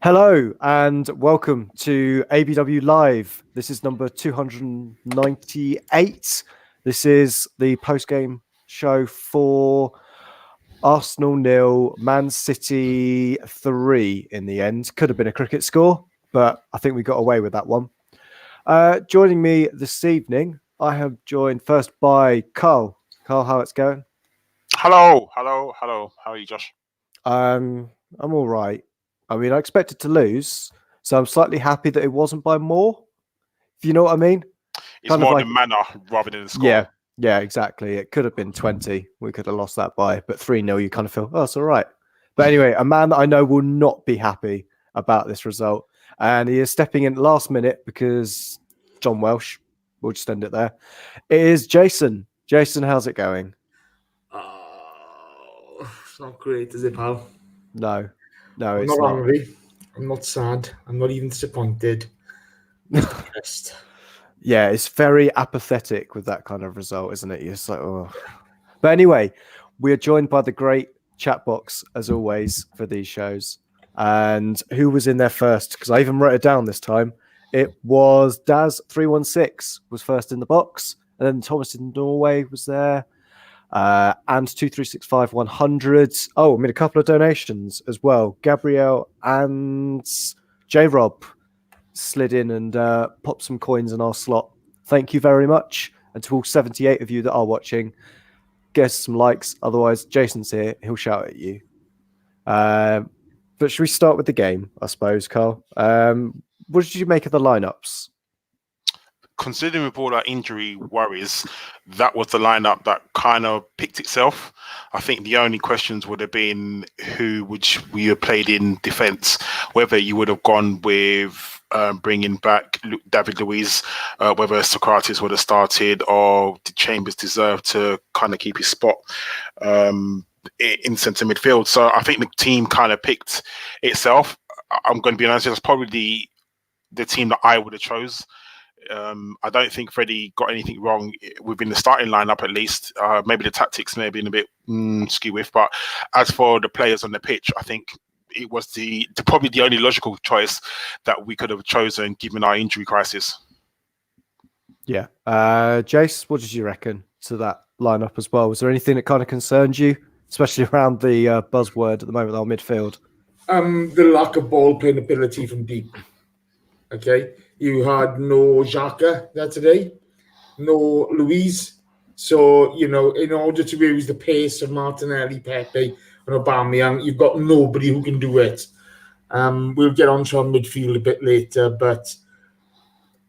Hello and welcome to ABW Live. This is number 298. This is the post-game show for Arsenal 0, Man City 3 in the end. Could have been a cricket score, but I think we got away with that one. Joining me this evening, I have joined first by Karl. Karl, how it's going? Hello. How are you, Josh? I'm all right. I mean, I expected to lose, so I'm slightly happy that it wasn't by more. If you know what I mean? It's kind more the manner rather than the score. Yeah, exactly. It could have been 20. We could have lost that by, but 3-0, you kind of feel, oh, it's all right. But anyway, a man that I know will not be happy about this result. And he is stepping in last minute because John Welsh, we'll just end it there. It is Jason. Jason, how's it going? Oh, it's not great, is it, pal? No, I'm it's not angry. I'm not sad. I'm not even disappointed. I'm depressed. Yeah, it's very apathetic with that kind of result, isn't it? You're just like, oh. But anyway, we are joined by the great chat box, as always, for these shows. And who was in there first? Because I even wrote it down this time. It was Daz316 was first in the box. And then Thomas in Norway was there. And 2365 Oh, I made a couple of donations as well. Gabrielle and J-Rob slid in and popped some coins in our slot. Thank you very much. And to all 78 of you that are watching, guess some likes. Otherwise, Jason's here. He'll shout at you. But should we start with the game, I suppose, Karl? What did you make of the lineups? Considering with all our injury worries, that was the lineup that kind of picked itself. I think the only questions would have been who would we have played in defence, whether you would have gone with bringing back David Luiz, whether Sokratis would have started, or did Chambers deserve to kind of keep his spot in centre midfield. So I think the team kind of picked itself. I'm going to be honest, that's probably the team that I would have chose. I don't think Freddie got anything wrong within the starting lineup, at least. Maybe the tactics may have been a bit skew with, but as for the players on the pitch, I think it was probably the only logical choice that we could have chosen given our injury crisis. Yeah. Jace, what did you reckon to that lineup as well? Was there anything that kind of concerned you, especially around the buzzword at the moment, our midfield? The lack of ball playing ability from deep. Okay. You had no Xhaka there today, no Luiz. So, in order to use the pace of Martinelli, Pepe, and Aubameyang, you've got nobody who can do it. We'll get on to our midfield a bit later, but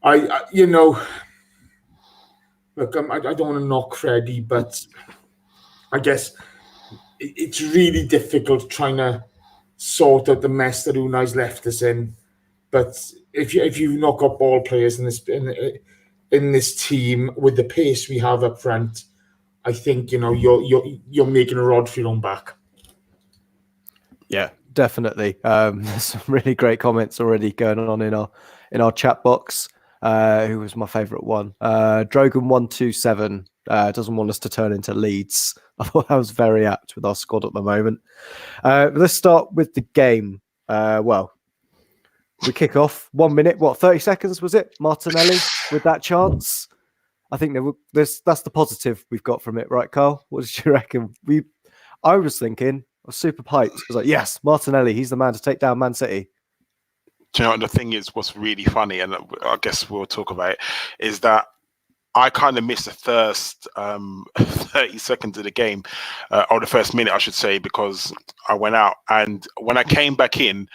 look, I don't want to knock Freddie, but I guess it's really difficult trying to sort out the mess that Unai's left us in. But if you've not got ball players in this team with the pace we have up front, I think you're making a rod for your own back. Yeah, definitely. There's some really great comments already going on in our chat box. Who was my favourite one? Drogan127 doesn't want us to turn into Leeds. I thought that was very apt with our squad at the moment. Let's start with the game. We kick off 1 minute, 30 seconds was it? Martinelli with that chance. I think that's the positive we've got from it, right, Karl? What did you reckon? I was thinking, I was super hyped. I was like, yes, Martinelli, he's the man to take down Man City. Do you know what the thing is? What's really funny, and I guess we'll talk about it, is that I kind of missed the first 30 seconds of the game, or the first minute, I should say, because I went out. And when I came back in,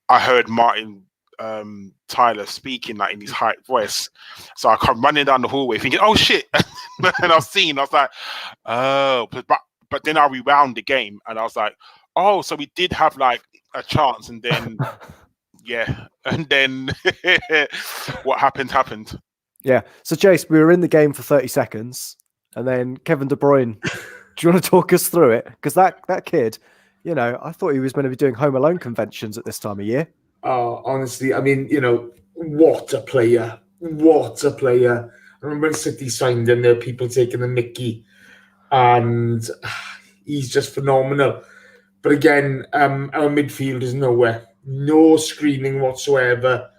I heard Martin-Tyler speaking in his high voice. So I come running down the hallway thinking, oh shit. And I was like, oh, but then I rewound the game and I was like, oh, so we did have a chance. And then, yeah. And then what happened. Yeah. So Jace, we were in the game for 30 seconds and then Kevin De Bruyne, do you want to talk us through it? Because that kid, I thought he was going to be doing Home Alone conventions at this time of year. Honestly, I mean, what a player. What a player. I remember when City signed him, there were people taking the mickey. And he's just phenomenal. But again, our midfield is nowhere. no screening whatsoever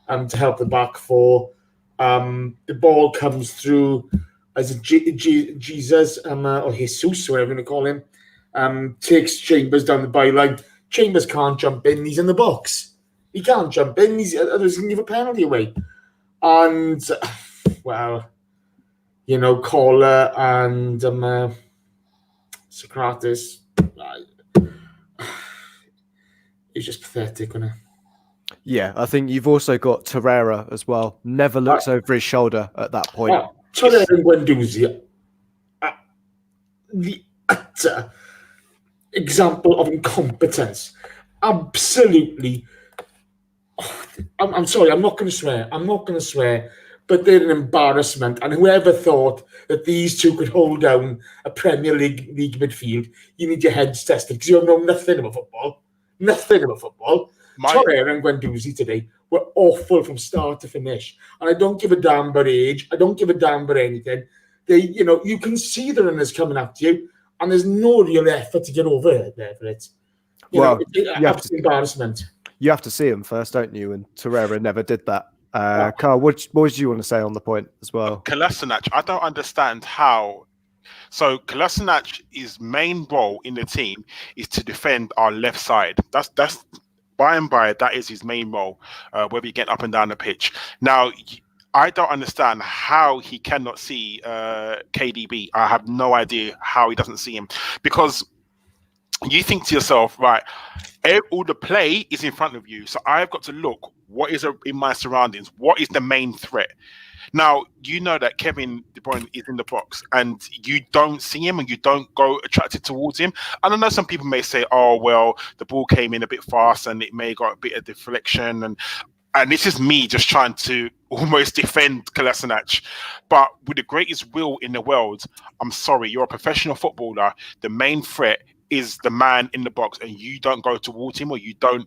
to help the back four. The ball comes through as Jesus or Jesus, whatever you want to call him, takes Chambers down the byline. Chambers can't jump in. He's in the box. He can't jump in. Others can give a penalty away. And, well, you know, Karl and Sokratis, it's just pathetic, isn't it? Yeah, I think you've also got Torreira as well. Never looks over his shoulder at that point. Torreira and Guendouzi, the utter example of incompetence. Absolutely. I'm sorry, I'm not going to swear. But they're an embarrassment. And whoever thought that these two could hold down a Premier League midfield, you need your heads tested because you know nothing about football. Nothing about football. Torreira and Guendouzi today were awful from start to finish. And I don't give a damn about age. I don't give a damn about anything. You can see the runners coming at you, and there's no real effort to get over there for it. It's embarrassment. You have to see them first, don't you? And Torreira never did that. Karl, what did you want to say on the point as well? Kolasinac, I don't understand how. So Kolasinac's main role in the team is to defend our left side. That's by and by, that is his main role, whether you get up and down the pitch. Now, I don't understand how he cannot see KDB. I have no idea how he doesn't see him, because you think to yourself, right, all the play is in front of you. So I've got to look, what is in my surroundings? What is the main threat? Now, you know that Kevin De Bruyne is in the box and you don't see him and you don't go attracted towards him. And I know some people may say, oh, well, the ball came in a bit fast and it may got a bit of deflection. And this is me just trying to almost defend Kolasinac. But with the greatest will in the world, I'm sorry, you're a professional footballer. The main threat is the man in the box, and you don't go towards him or you don't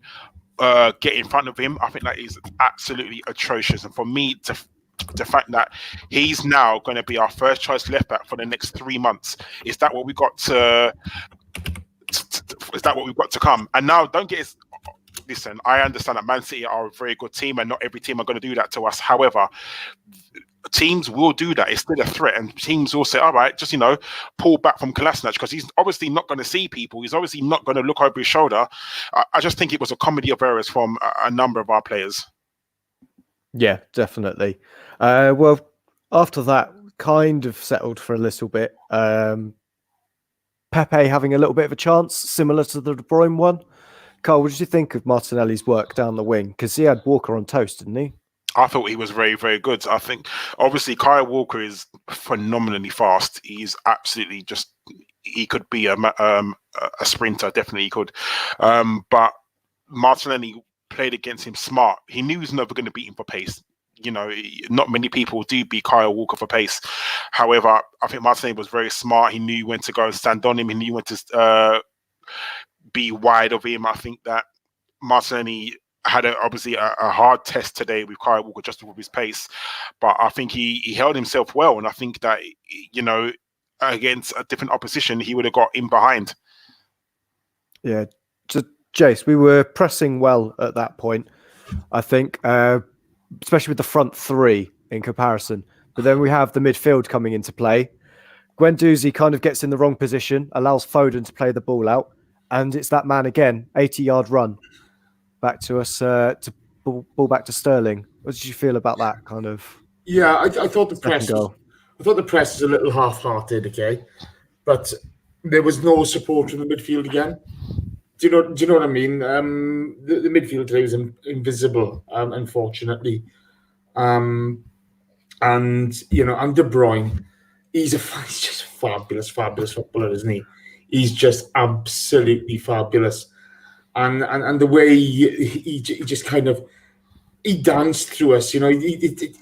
get in front of him. I think that is absolutely atrocious. And for me, the fact that he's now going to be our first choice left back for the next 3 months, is that what we got to? Is that what we've got to come? And now, don't get us. Listen, I understand that Man City are a very good team, and not every team are going to do that to us. However, teams will do that. It's still a threat, and teams will say, all right, just, pull back from Kolasinac, because he's obviously not going to see people. He's obviously not going to look over his shoulder. I just think it was a comedy of errors from a number of our players. Yeah, definitely. Well, after that, kind of settled for a little bit. Pepe having a little bit of a chance, similar to the De Bruyne one. Karl, what did you think of Martinelli's work down the wing? Because he had Walker on toast, didn't he? I thought he was very, very good. I think, obviously, Kyle Walker is phenomenally fast. He's absolutely he could be a sprinter, definitely he could. But Martinelli played against him smart. He knew he was never going to beat him for pace. Not many people do beat Kyle Walker for pace. However, I think Martinelli was very smart. He knew when to go and stand on him. He knew when to be wide of him. I think that Martinelli had obviously a hard test today with Kyle Walker just with his pace, but I think he held himself well, and I think that against a different opposition he would have got in behind. Yeah, Jace, we were pressing well at that point, I think, especially with the front three in comparison. But then we have the midfield coming into play. Guendouzi kind of gets in the wrong position, allows Foden to play the ball out, and it's that man again, 80-yard run back to us, to ball back to Sterling. What did you feel about that kind of? Yeah, I thought the press. I thought the press was a little half-hearted, okay, but there was no support from the midfield again. Do you know what I mean? The midfield today was invisible, unfortunately, and and De Bruyne, he's just fabulous footballer, isn't he? He's just absolutely fabulous. And the way he just kind of he danced through us, he didn't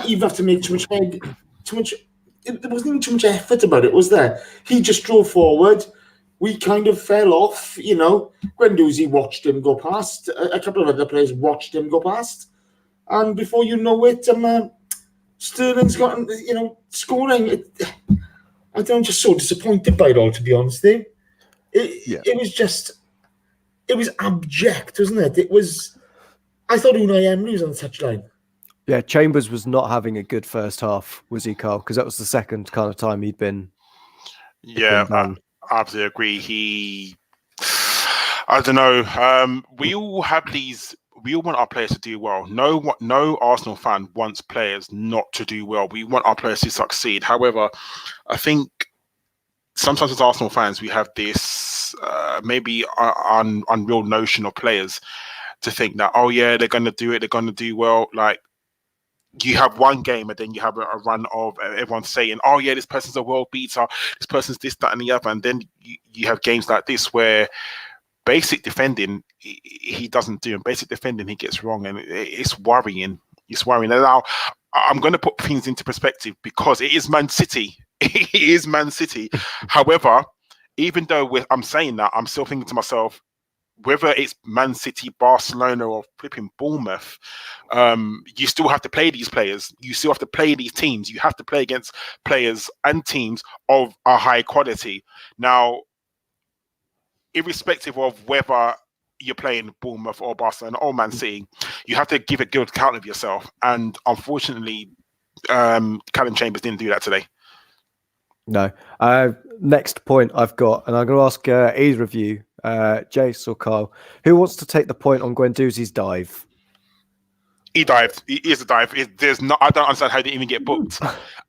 even have to make too much. There wasn't even too much effort about it, was there? He just drove forward. We kind of fell off, Guendouzi watched him go past. A couple of other players watched him go past, and before you know it, Sterling's got scoring. I'm just so disappointed by it all, to be honest. It was just. it was abject, wasn't it? It was. I thought Unai Emery was on the touchline. Yeah, Chambers was not having a good first half, was he, Carl? Because that was the second kind of time he'd been. Yeah, I absolutely agree. I don't know. We all have these. We all want our players to do well. No Arsenal fan wants players not to do well. We want our players to succeed. However, I think sometimes as Arsenal fans, we have this maybe unreal notion of players to think that, oh yeah, they're going to do it. They're going to do well. Like, you have one game and then you have a run of everyone saying, oh yeah, this person's a world beater. This person's this, that, and the other. And then you have games like this where basic defending he doesn't do, and basic defending he gets wrong, and it's worrying. It's worrying. And now I'm going to put things into perspective because it is Man City. It is Man City. However, even though I'm saying that, I'm still thinking to myself, whether it's Man City, Barcelona, or flipping Bournemouth, you still have to play these players. You still have to play these teams. You have to play against players and teams of a high quality. Now, irrespective of whether you're playing Bournemouth or Barcelona or Man City, you have to give a good account of yourself. And unfortunately, Callum Chambers didn't do that today. No. Next point I've got, and I'm going to ask either of you, Jace or Karl, who wants to take the point on Guendouzi's dive? He dived. He is a dive. I don't understand how he didn't even get booked.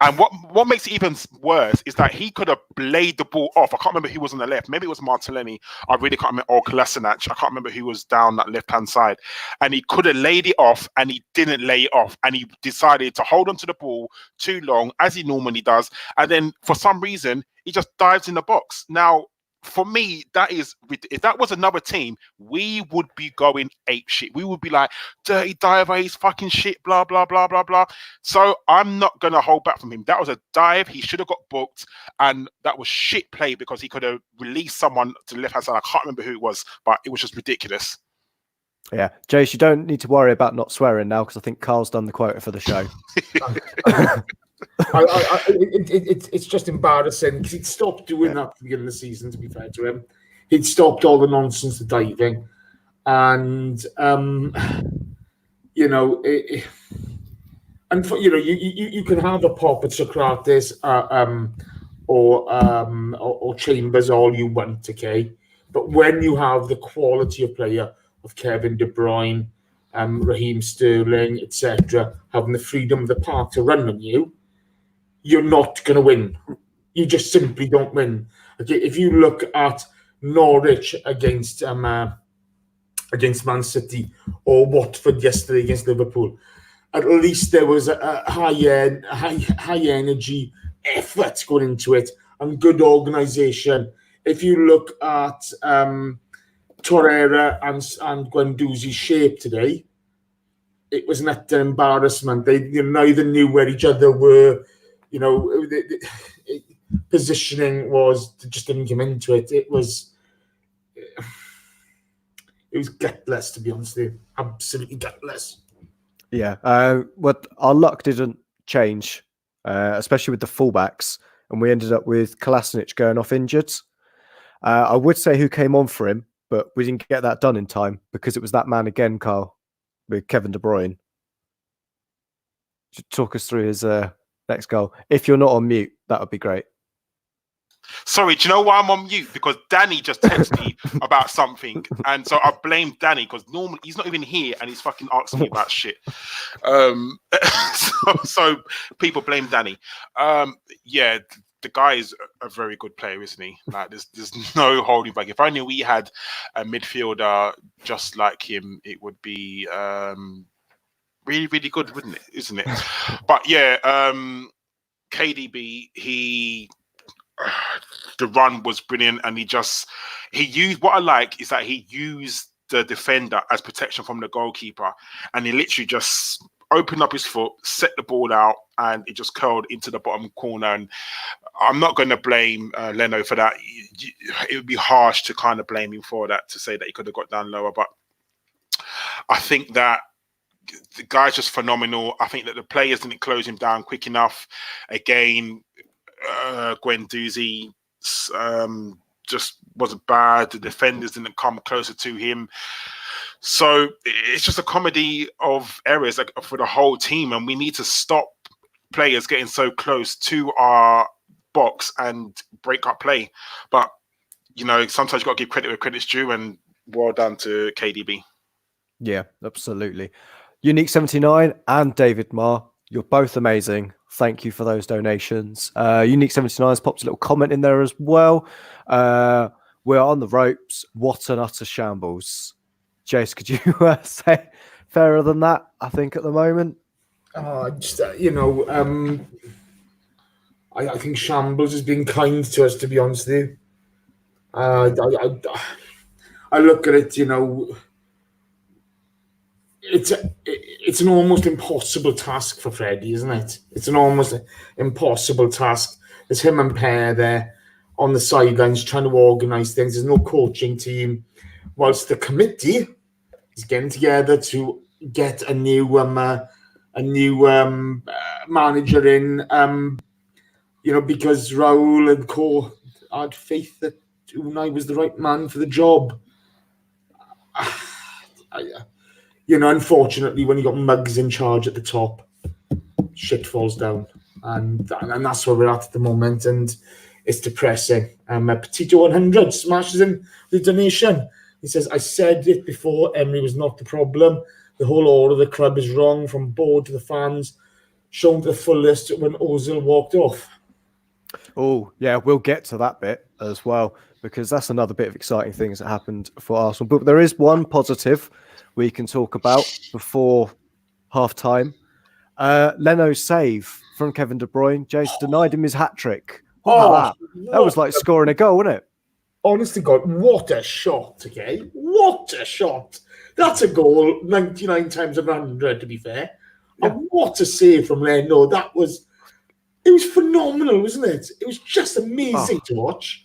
And what makes it even worse is that he could have played the ball off. I can't remember who was on the left. Maybe it was Martinelli. I really can't remember. Or Kolasinac. I can't remember who was down that left-hand side. And he could have laid it off, and he didn't lay it off. And he decided to hold onto the ball too long, as he normally does. And then, for some reason, he just dives in the box. Now, for me, if that was another team, we would be going ape shit. We would be like, dirty diver, he's fucking shit, blah, blah, blah, blah, blah. So I'm not going to hold back from him. That was a dive. He should have got booked. And that was shit play because he could have released someone to the left-hand side. I can't remember who it was, but it was just ridiculous. Yeah. Jace, you don't need to worry about not swearing now because I think Carl's done the quota for the show. It's just embarrassing because he'd stopped doing that at the beginning of the season, to be fair to him. He'd stopped all the nonsense, the diving. And, you can have a pop at Sokratis or Chambers all you want, okay? But when you have the quality of player of Kevin De Bruyne, Raheem Sterling, etc., having the freedom of the park to run on you, you're not going to win. You just simply don't win. Okay, if you look at Norwich against Man City or Watford yesterday against Liverpool, at least there was a high energy effort going into it and good organisation. If you look at Torreira and Guendouzi's shape today, it was an utter embarrassment. They neither knew where each other were. Positioning just didn't come into it. It was gutless, to be honest with you. Absolutely gutless. Yeah. What our luck didn't change, especially with the fullbacks, and we ended up with Kolasinac going off injured. I would say who came on for him, but we didn't get that done in time because it was that man again, Karl, with Kevin De Bruyne. Should talk us through his next goal. If you're not on mute, that would be great. Sorry, do you know why I'm on mute? Because Danny just texted me about something. And so I blame Danny because normally he's not even here and he's fucking asking me about shit. So people blame Danny. Yeah, the guy is a very good player, isn't he? Like, there's no holding back. If only we had a midfielder just like him, it would be really, really good, wouldn't it? Isn't it? But yeah, KDB, the run was brilliant, and he used what I like is that he used the defender as protection from the goalkeeper, and he literally just opened up his foot, set the ball out, and it just curled into the bottom corner. And I'm not going to blame Leno for that. It would be harsh to kind of blame him for that, to say that he could have got down lower, but I think that the guy's just phenomenal. I think that the players didn't close him down quick enough. Again, Guendouzi just was bad. The defenders didn't come closer to him. So it's just a comedy of errors for the whole team, and we need to stop players getting so close to our box and break up play. But sometimes you've got to give credit where credit's due, and well done to KDB. Yeah, absolutely. Unique 79 and David Marr, you're both amazing. Thank you for those donations. Unique 79 has popped a little comment in there as well. We're on the ropes. What an utter shambles. Jace, could you say fairer than that, I think, at the moment? I think shambles has been kind to us, to be honest with you. I look at it, it's an almost impossible task for Freddie, isn't it? It's an almost impossible task. There's him and Per there on the sidelines trying to organise things. There's no coaching team. Whilst the committee is getting together to get a new manager in, because Raul and co had faith that Unai was the right man for the job. Unfortunately, when you got Muggs in charge at the top, shit falls down, and that's where we're at the moment, and it's depressing. Petito 100 smashes in the donation. He says, "I said it before. Emery was not the problem. The whole order of the club is wrong, from board to the fans, shown to the fullest when Ozil walked off." Oh, yeah, we'll get to that bit as well, because that's another bit of exciting things that happened for Arsenal. But there is one positive we can talk about before half-time. Leno's save from Kevin De Bruyne. Jace denied him his hat-trick. That was like scoring a goal, wasn't it? Honest to God, what a shot, okay? What a shot. That's a goal 99 times 100, to be fair. Yeah. And what a save from Leno. It was phenomenal, wasn't it? It was just amazing to watch.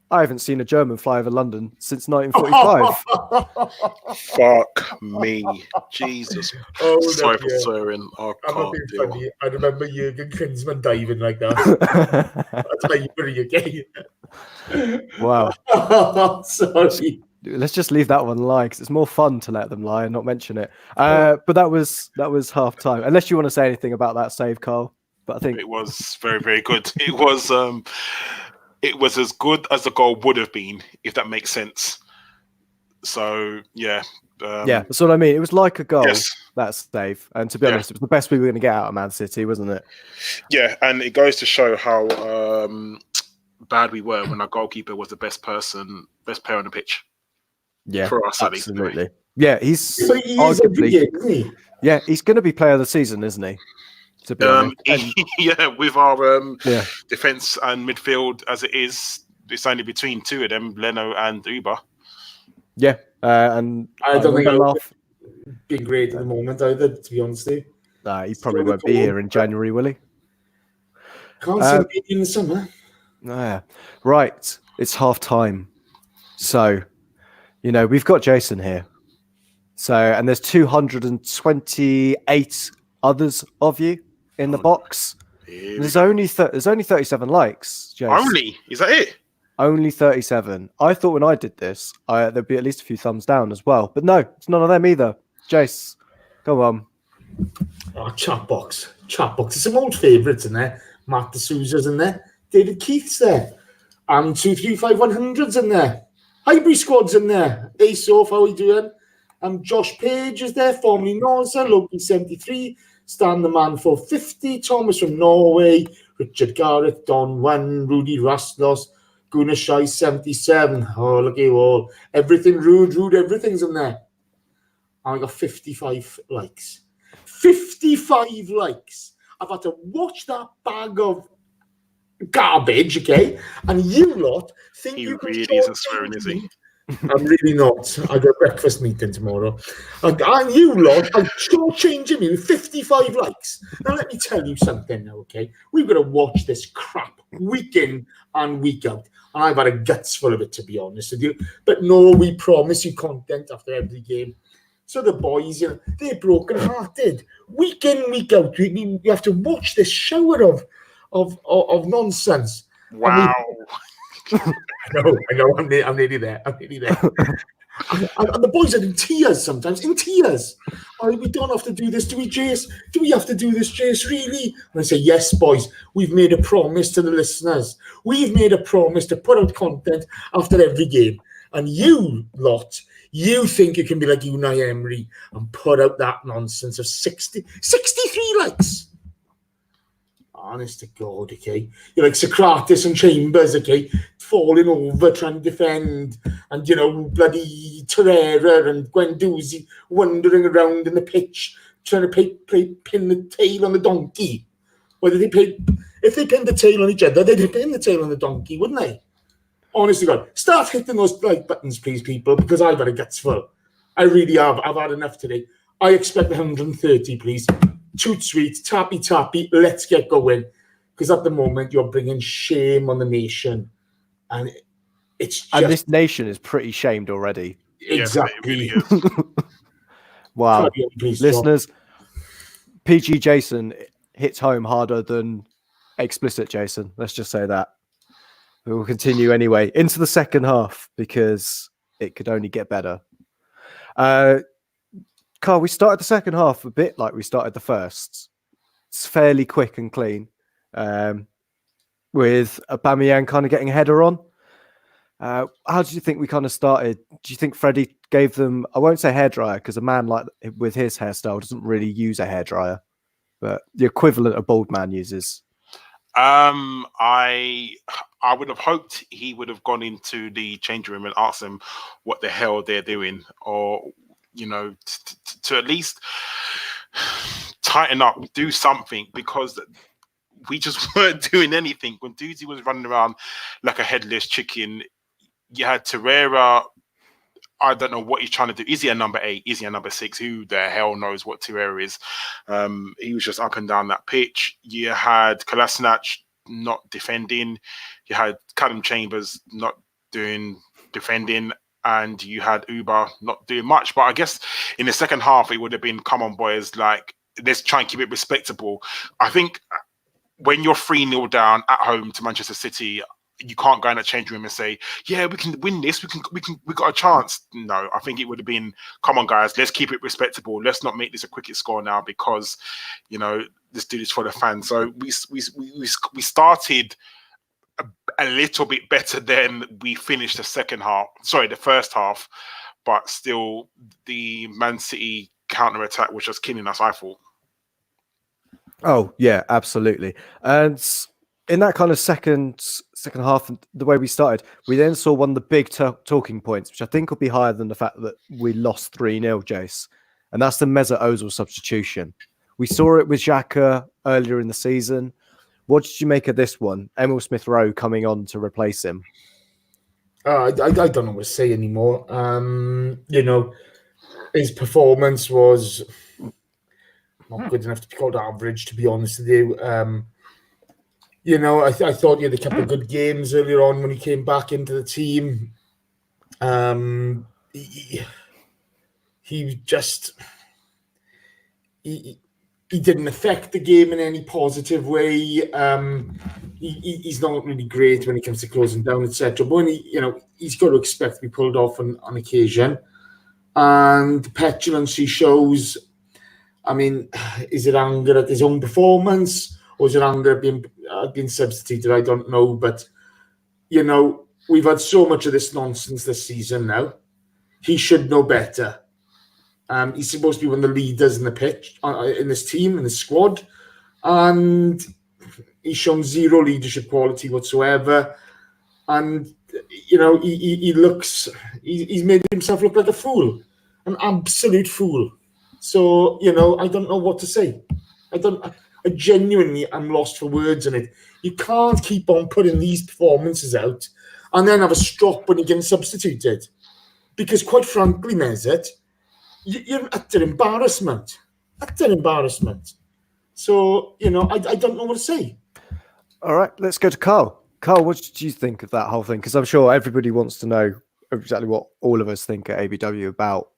I haven't seen a German fly over London since 1945. Fuck me. Jesus. Sorry for swearing. I can't deal. Funny. I remember Jürgen Klinsmann diving like that. That's my memory again. Wow. Sorry. Let's just leave that one lie, because it's more fun to let them lie and not mention it. But that was half time. Unless you want to say anything about that save, Karl. But I think it was very, very good. It was as good as the goal would have been, if that makes sense. So yeah. That's what I mean. It was like a goal. Yes. That save. And to be honest, it was the best we were going to get out of Man City, wasn't it? Yeah, and it goes to show how bad we were when our goalkeeper was the best player on the pitch. Yeah, for us, absolutely. At least. Yeah, he's arguably. Yeah, he's going to be player of the season, isn't he? To be honest. Yeah, with our defense and midfield as it is, it's only between two of them, Leno and Uber. Yeah, and I don't think I'll be great at the moment either, to be honest. He probably won't be here in January, will he? Can't see him in the summer. Yeah, right. It's half time, so we've got Jason here. So, and there's 228 others of you in the box. There's only 37 likes. Jace. Only? Is that it? Only 37. I thought when I did this, there'd be at least a few thumbs down as well. But no, it's none of them either. Jace, go on. Chat box. There's some old favourites in there. Matt D'Souza's in there. David Keith's there. And 235100's in there. Highbury squad's in there. Asof, how are we doing? Josh Page is there, formerly Norza, Loki 73, Stan the Man 450, Thomas from Norway, Richard Garrett, Don 1, Rudy Rastlos, Gooners 77. Oh, look at you all. Everything rude, everything's in there. And I got 55 likes. 55 likes. I've had to watch that bag of garbage, okay? And you lot think you can really isn't swearing, is he? I'm really not. I got a breakfast meeting tomorrow. And you lot are shortchanging me with 55 likes. Now, let me tell you something now, okay? We've got to watch this crap week in and week out. And I've had a guts full of it, to be honest with you. But no, we promise you content after every game. So the boys, they're broken-hearted. Week in, week out. We have to watch this shower of nonsense. Wow. I know. I'm nearly there. And the boys are in tears sometimes, in tears. Oh, we don't have to do this, do we, Jace? Do we have to do this, Jace, really? And I say, yes, boys, we've made a promise to the listeners. We've made a promise to put out content after every game. And you lot, you think you can be like Unai Emery and put out that nonsense of 63 likes. Honest to God, okay? You're like Sokratis and Chambers, okay? Falling over, trying to defend. And, bloody Torreira and Guendouzi wandering around in the pitch, trying to pin the tail on the donkey. If they pinned the tail on each other, they'd pin the tail on the donkey, wouldn't they? Honest to God. Start hitting those like buttons, please, people, because I've had a guts full. I really have. I've had enough today. I expect 130, please. Toot sweet, tappy, let's get going. Because at the moment, you're bringing shame on the nation. And it's just... And this nation is pretty shamed already. Exactly. Yes, it really is. Wow. Listeners, PG Jason hits home harder than explicit Jason. Let's just say that. We will continue anyway into the second half because it could only get better. Karl, we started the second half a bit like we started the first. It's fairly quick and clean, with Aubameyang kind of getting a header on. How do you think we kind of started? Do you think Freddie gave them, I won't say hairdryer, because a man like with his hairstyle doesn't really use a hairdryer, but the equivalent a bald man uses? I would have hoped he would have gone into the changing room and asked them what the hell they're doing, or to at least tighten up, do something, because we just weren't doing anything. When Guendouzi was running around like a headless chicken, you had Torreira. I don't know what he's trying to do. Is he a number 8? Is he a number 6? Who the hell knows what Torreira is? He was just up and down that pitch. You had Kolasinac not defending. You had Callum Chambers not doing defending. And you had Uber not doing much. But I guess in the second half, it would have been, come on, boys, like, let's try and keep it respectable. I think when you're 3-0 down at home to Manchester City, you can't go in that change room and say, yeah, we can win this. We got a chance. No, I think it would have been, come on, guys, let's keep it respectable. Let's not make this a cricket score now because, let's do this for the fans. So we started a little bit better than we finished the first half, but still the Man City counter-attack was just killing us, I thought. Oh, yeah, absolutely. And in that kind of second half, the way we started, we then saw one of the big talking points, which I think will be higher than the fact that we lost 3-0, Jace. And that's the Mesut Ozil substitution. We saw it with Xhaka earlier in the season. What did you make of this one? Emil Smith-Rowe coming on to replace him. I don't know what to say anymore. His performance was not good enough to be called average, to be honest with you. I thought he had a couple of good games earlier on when he came back into the team. He didn't affect the game in any positive way. He's not really great when it comes to closing down, etc. But when he's got to expect to be pulled off on occasion. And the petulance he shows, I mean, is it anger at his own performance, or is it anger at being substituted? I don't know. But, we've had so much of this nonsense this season now. He should know better. He's supposed to be one of the leaders in the pitch, in this team, in this squad. And he's shown zero leadership quality whatsoever. And, he's made himself look like a fool, an absolute fool. So, I don't know what to say. I genuinely am lost for words in it. You can't keep on putting these performances out and then have a strop when you're getting substituted. Because quite frankly, Mesut, you're an utter embarrassment. So, I don't know what to say. All right, let's go to Karl. Karl, what did you think of that whole thing? Because I'm sure everybody wants to know exactly what all of us think at ABW about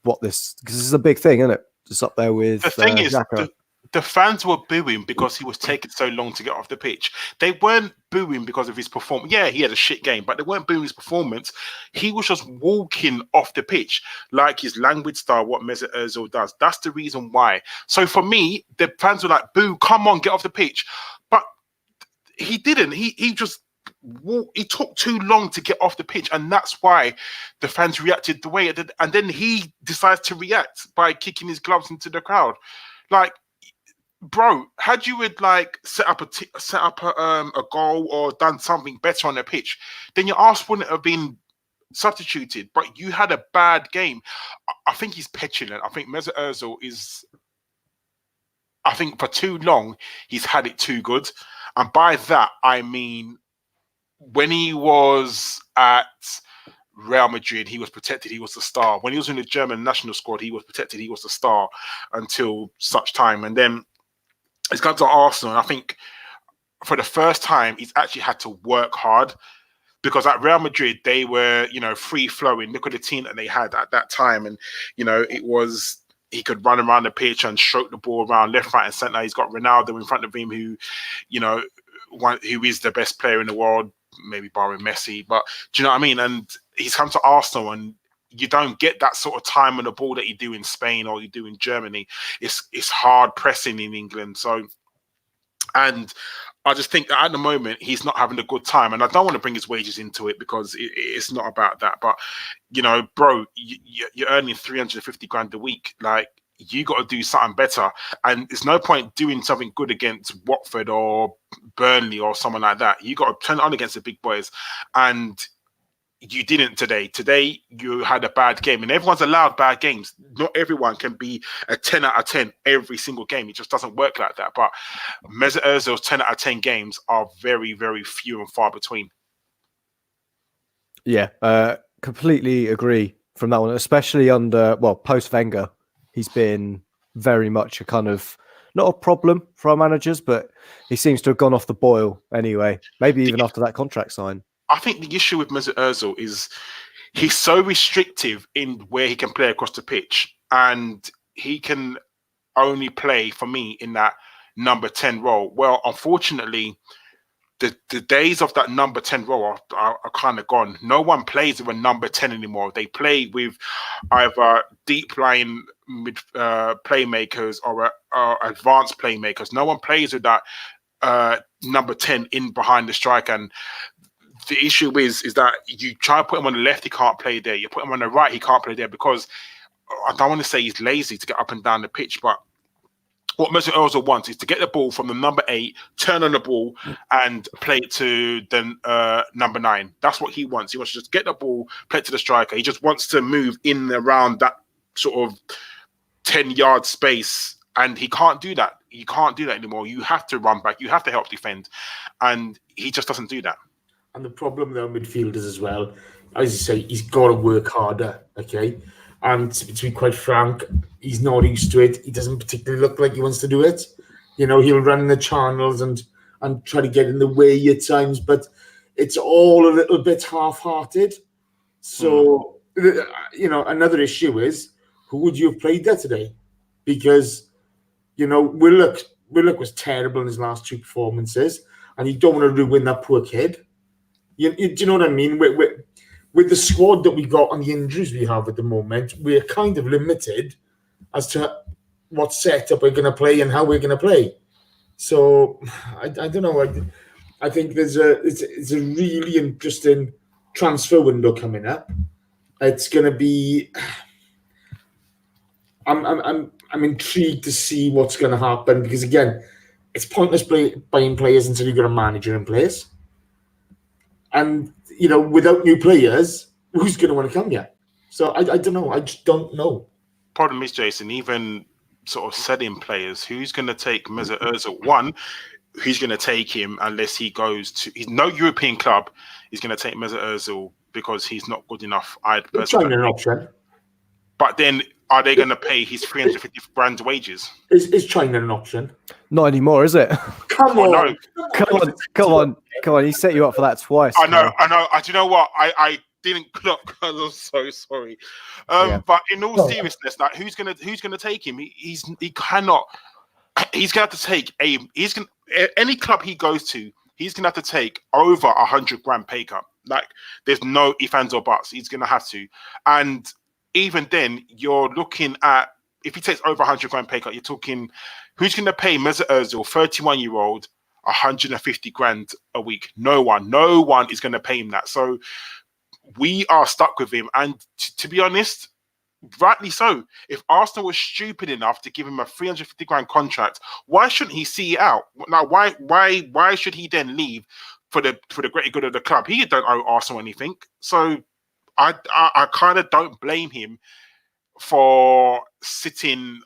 what this... Because this is a big thing, isn't it? It's up there with the thing is, Xhaka. the fans were booing because he was taking so long to get off the pitch. They weren't booing because of his performance. Yeah, he had a shit game, but they weren't booing his performance. He was just walking off the pitch like his language style, what Mesut Ozil does. That's the reason why. So for me, the fans were like, boo, come on, get off the pitch. But he didn't. He just walked. He took too long to get off the pitch, and that's why the fans reacted the way it did. And then he decides to react by kicking his gloves into the crowd. Like, bro, had you set up a goal or done something better on the pitch, then your arse wouldn't have been substituted. But you had a bad game. I think he's petulant. I think Mesut Ozil is. I think for too long he's had it too good, and by that I mean when he was at Real Madrid, he was protected. He was the star. When he was in the German national squad, he was protected. He was the star until such time, and then. He's gone to Arsenal, and I think for the first time, he's actually had to work hard because at Real Madrid, they were, free flowing. Look at the team that they had at that time. And, it was, he could run around the pitch and stroke the ball around left, right, and center. He's got Ronaldo in front of him who is the best player in the world, maybe barring Messi. But do you know what I mean? And he's come to Arsenal, and you don't get that sort of time on the ball that you do in Spain or you do in Germany. It's hard pressing in England. So, and I just think that at the moment he's not having a good time. And I don't want to bring his wages into it because it's not about that. But, bro, you're earning 350 grand a week. Like, you got to do something better. And there's no point doing something good against Watford or Burnley or someone like that. You got to turn it on against the big boys. And you didn't today. Today, you had a bad game. And everyone's allowed bad games. Not everyone can be a 10 out of 10 every single game. It just doesn't work like that. But Mesut Ozil's 10 out of 10 games are very, very few and far between. Yeah, completely agree from that one, especially under, post-Wenger. He's been very much a kind of, not a problem for our managers, but he seems to have gone off the boil anyway. Maybe even after that contract sign. I think the issue with Mesut Ozil is he's so restrictive in where he can play across the pitch, and he can only play, for me, in that number 10 role. Well, unfortunately, the days of that number 10 role are kind of gone. No one plays with a number 10 anymore. They play with either deep line playmakers or advanced playmakers. No one plays with that number 10 in behind the striker. And the issue is that you try to put him on the left, he can't play there. You put him on the right, he can't play there because I don't want to say he's lazy to get up and down the pitch, but what Mesut Ozil wants is to get the ball from the number 8, turn on the ball, and play it to the number 9. That's what he wants. He wants to just get the ball, play it to the striker. He just wants to move in and around that sort of 10-yard space, and he can't do that. You can't do that anymore. You have to run back. You have to help defend, and he just doesn't do that. And the problem though, midfielders as well, as you say, he's got to work harder, okay? And to be quite frank, he's not used to it. He doesn't particularly look like he wants to do it. He'll run the channels and try to get in the way at times, but it's all a little bit half-hearted. So, another issue is, who would you have played there today? Because, Willock was terrible in his last 2 performances, and you don't want to ruin that poor kid. Do you know what I mean? With the squad that we got and the injuries we have at the moment, we're kind of limited as to what setup we're going to play and how we're going to play. So I don't know. I think it's a really interesting transfer window coming up. It's going to be. I'm intrigued to see what's going to happen because again, it's pointless buying players until you got a manager in place. And, without new players, who's going to want to come here? So I don't know. I just don't know. Problem is, Jason, even sort of selling players, who's going to take Mesut Ozil? One, who's going to take him unless he goes to... He's no European club is going to take Mesut Ozil because he's not good enough. It's an option. But then, are they going to pay his 350 grand wages? Is China an option? Not anymore, is it? Come on. No. Come on. He set you up for that twice. I know. Do you know what? I didn't clock. I'm so sorry. But in all seriousness, like who's gonna take him? He cannot. he's going to have to take any club he goes to, he's going to have to take over 100 grand pay cut. Like, there's no ifs, ands, or buts. He's going to have to. And even then, you're looking at, if he takes over 100 grand pay cut, you're talking, who's going to pay Mesut Ozil, 31-year-old, 150 grand a week? No one is going to pay him that. So we are stuck with him. And to be honest, rightly so. If Arsenal was stupid enough to give him a 350 grand contract, why shouldn't he see it out? Now, why should he then leave for the greater good of the club? He don't owe Arsenal anything. So I kind of don't blame him for sitting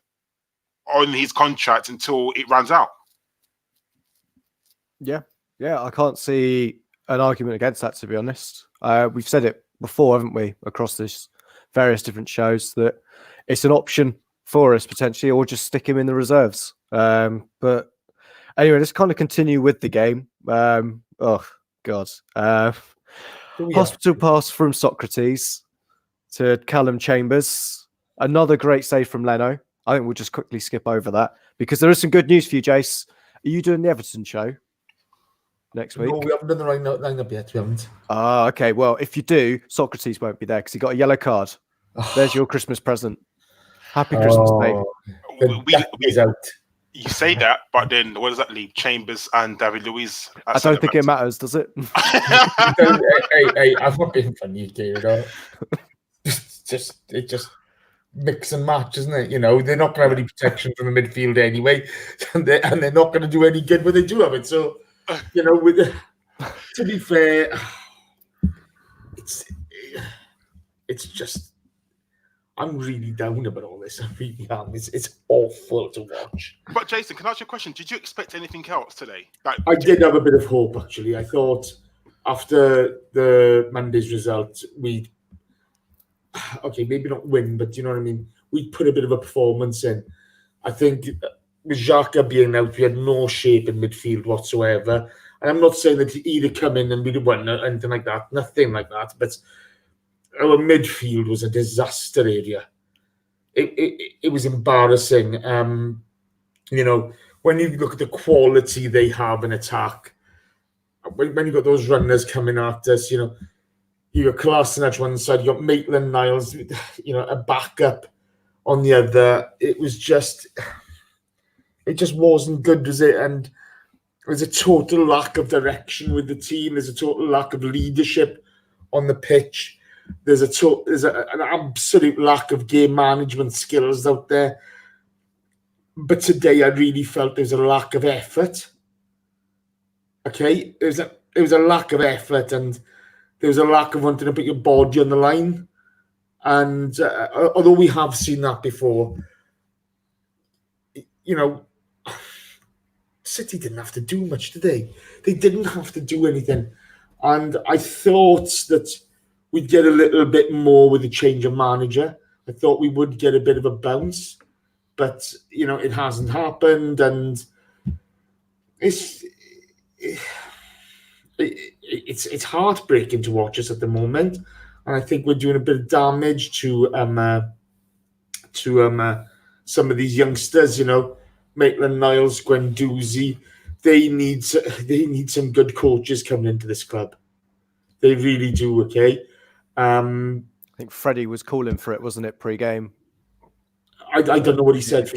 on his contract until it runs out. Yeah, I can't see an argument against that, to be honest. We've said it before, haven't we, across this various different shows, that it's an option for us potentially, or just stick him in the reserves. But anyway, let's kind of continue with the game. Oh God. Hospital pass from Sokratis to Callum Chambers. Another great save from Leno. I think we'll just quickly skip over that because there is some good news for you, Jace. Are you doing the Everton show next week? No, we haven't done the lineup yet. We haven't. Okay. Well, if you do, Sokratis won't be there because he got a yellow card. There's your Christmas present. Happy Christmas, mate. He's out. You say that, but then what does that leave? Chambers and David Luiz. I don't think it matters, does it? hey, I'm not being funny, you know. It just mix and match, isn't it? You know, they're not going to have any protection from the midfield anyway, and they're not going to do any good when they do have it. So, you know, to be fair, it's just. I'm really down about all this. I really am. It's awful to watch. But Jason, can I ask you a question? Did you expect anything else today? I did have a bit of hope, actually. I thought after the Monday's result, maybe not win, but you know what I mean? We'd put a bit of a performance in. I think with Xhaka being out, we had no shape in midfield whatsoever. And I'm not saying that he'd have come in and we'd have won or anything like that. Nothing like that. But our midfield was a disaster area. It was embarrassing. You know, when you look at the quality they have in attack, when you've got those runners coming at us, you know, you got Kolasinac one side, you got Maitland-Niles, you know, a backup on the other. It just wasn't good, was it? And there's a total lack of direction with the team. There's a total lack of leadership on the pitch. There's an absolute lack of game management skills out there. But today I really felt there's a lack of effort. Okay? It was a lack of effort, and there was a lack of wanting to put your body on the line. And although we have seen that before, you know, City didn't have to do much today. They didn't have to do anything. And I thought that we'd get a little bit more with the change of manager. I thought we would get a bit of a bounce, but you know, it hasn't happened, and it's heartbreaking to watch us at the moment. And I think we're doing a bit of damage to some of these youngsters. You know, Maitland-Niles, Guendouzi. They need some good coaches coming into this club. They really do. Okay. I think Freddie was calling for it, wasn't it, pre-game? I don't know what he said.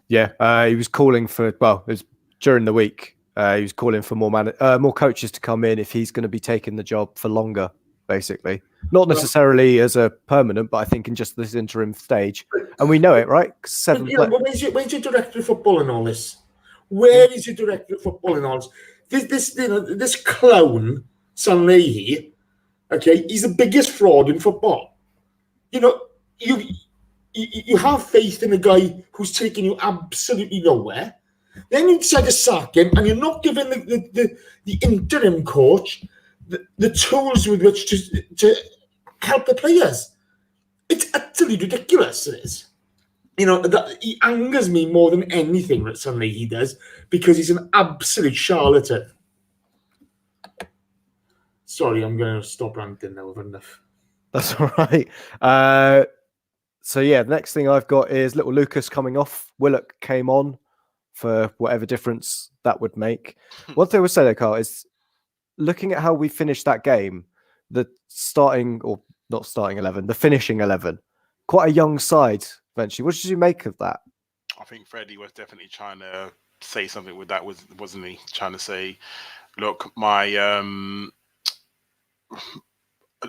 Yeah. He was calling for. Well, it was during the week. He was calling for more coaches to come in if he's going to be taking the job for longer. Basically, not necessarily as a permanent, but I think in just this interim stage. And we know it, right? Where's your director of football in all this? Where is your director of football in all this? This clown. Sanlehi, okay, he's the biggest fraud in football. You know, you have faith in a guy who's taking you absolutely nowhere. Then you decide to sack him, and you're not giving the interim coach the tools with which to help the players. It's utterly ridiculous. It is. You know, he angers me more than anything that Sanlehi does, because he's an absolute charlatan. Sorry, I'm going to stop ranting now. I've enough. That's all right. So yeah, the next thing I've got is little Lucas coming off. Willock came on for whatever difference that would make. One thing I would say though, Karl, is looking at how we finished that game, the starting or not starting 11, the finishing 11, quite a young side eventually. What did you make of that? I think Freddie was definitely trying to say something with that, wasn't he? Trying to say, look,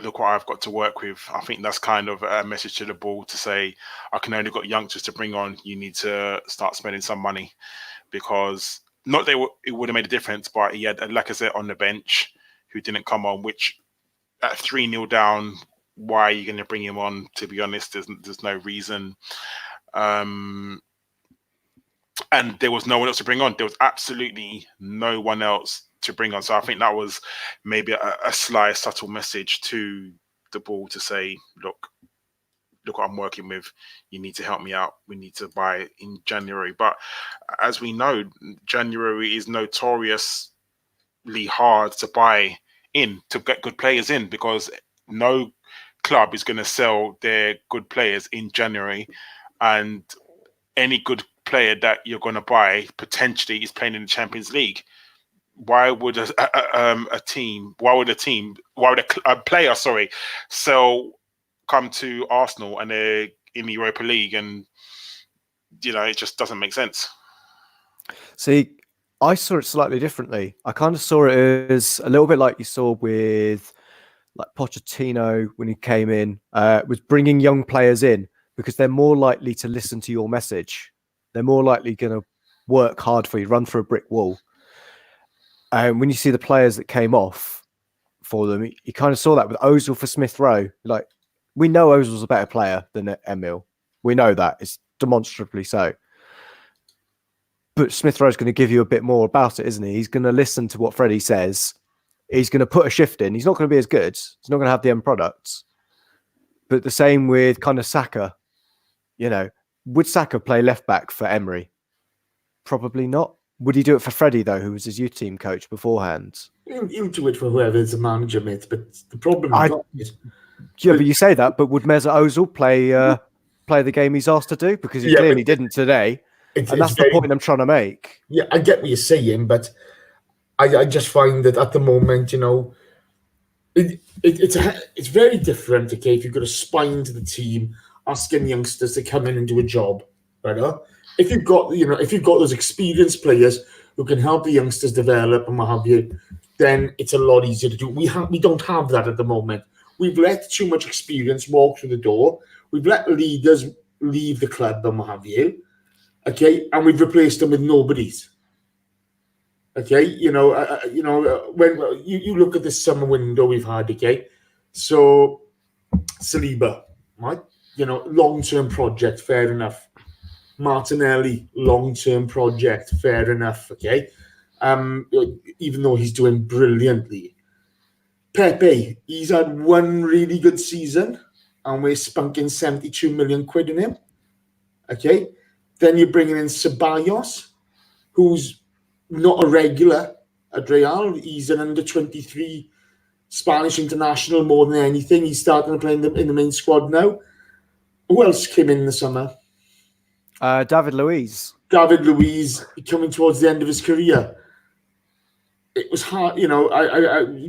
look what I've got to work with. I think that's kind of a message to the ball to say, I can only got youngsters to bring on. You need to start spending some money, because not that it would have made a difference, but he had a Lacazette on the bench who didn't come on, which at 3-0 down, why are you going to bring him on? To be honest, there's no reason. And there was no one else to bring on. There was absolutely no one else to bring on. So I think that was maybe a sly, subtle message to the ball to say, look what I'm working with. You need to help me out. We need to buy in January. But as we know, January is notoriously hard to buy in, to get good players in, because no club is going to sell their good players in January. And any good player that you're going to buy potentially is playing in the Champions League. Why would a player come to Arsenal and they're in the Europa League, and it just doesn't make sense. See, I saw it slightly differently. I kind of saw it as a little bit like you saw with like Pochettino when he came in, was bringing young players in because they're more likely to listen to your message. They're more likely going to work hard for you, run through a brick wall. And when you see the players that came off for them, you kind of saw that with Ozil for Smith Rowe. Like, we know Ozil's a better player than Emil. We know that. It's demonstrably so. But Smith Rowe's going to give you a bit more about it, isn't he? He's going to listen to what Freddie says. He's going to put a shift in. He's not going to be as good. He's not going to have the end products. But the same with kind of Saka. Would Saka play left back for Emery? Probably not. Would he do it for Freddie, though, who was his youth team coach beforehand? He'll do it for whoever's the manager, mate. But the problem is... Yeah, but you say that, but would Mesut Ozil play the game he's asked to do? Because he clearly didn't today. And that's the point I'm trying to make. Yeah, I get what you're saying, but I just find that at the moment, it's very different, okay, if you've got a spine to the team, asking youngsters to come in and do a job, right? If you've got those experienced players who can help the youngsters develop and what have you, then it's a lot easier to do. We don't have that at the moment. We've let too much experience walk through the door. We've let leaders leave the club and what have you, okay, and we've replaced them with nobodies. Okay, when you look at this summer window we've had, okay, so Saliba, right? Long-term project, fair enough. Martinelli, long-term project, fair enough, okay? Even though he's doing brilliantly. Pepe, he's had one really good season, and we're spunking 72 million quid in him, okay? Then you're bringing in Ceballos, who's not a regular at Real. He's an under-23 Spanish international more than anything. He's starting to play in the main squad now. Who else came in the summer? David Luiz. David Luiz coming towards the end of his career. It was hard,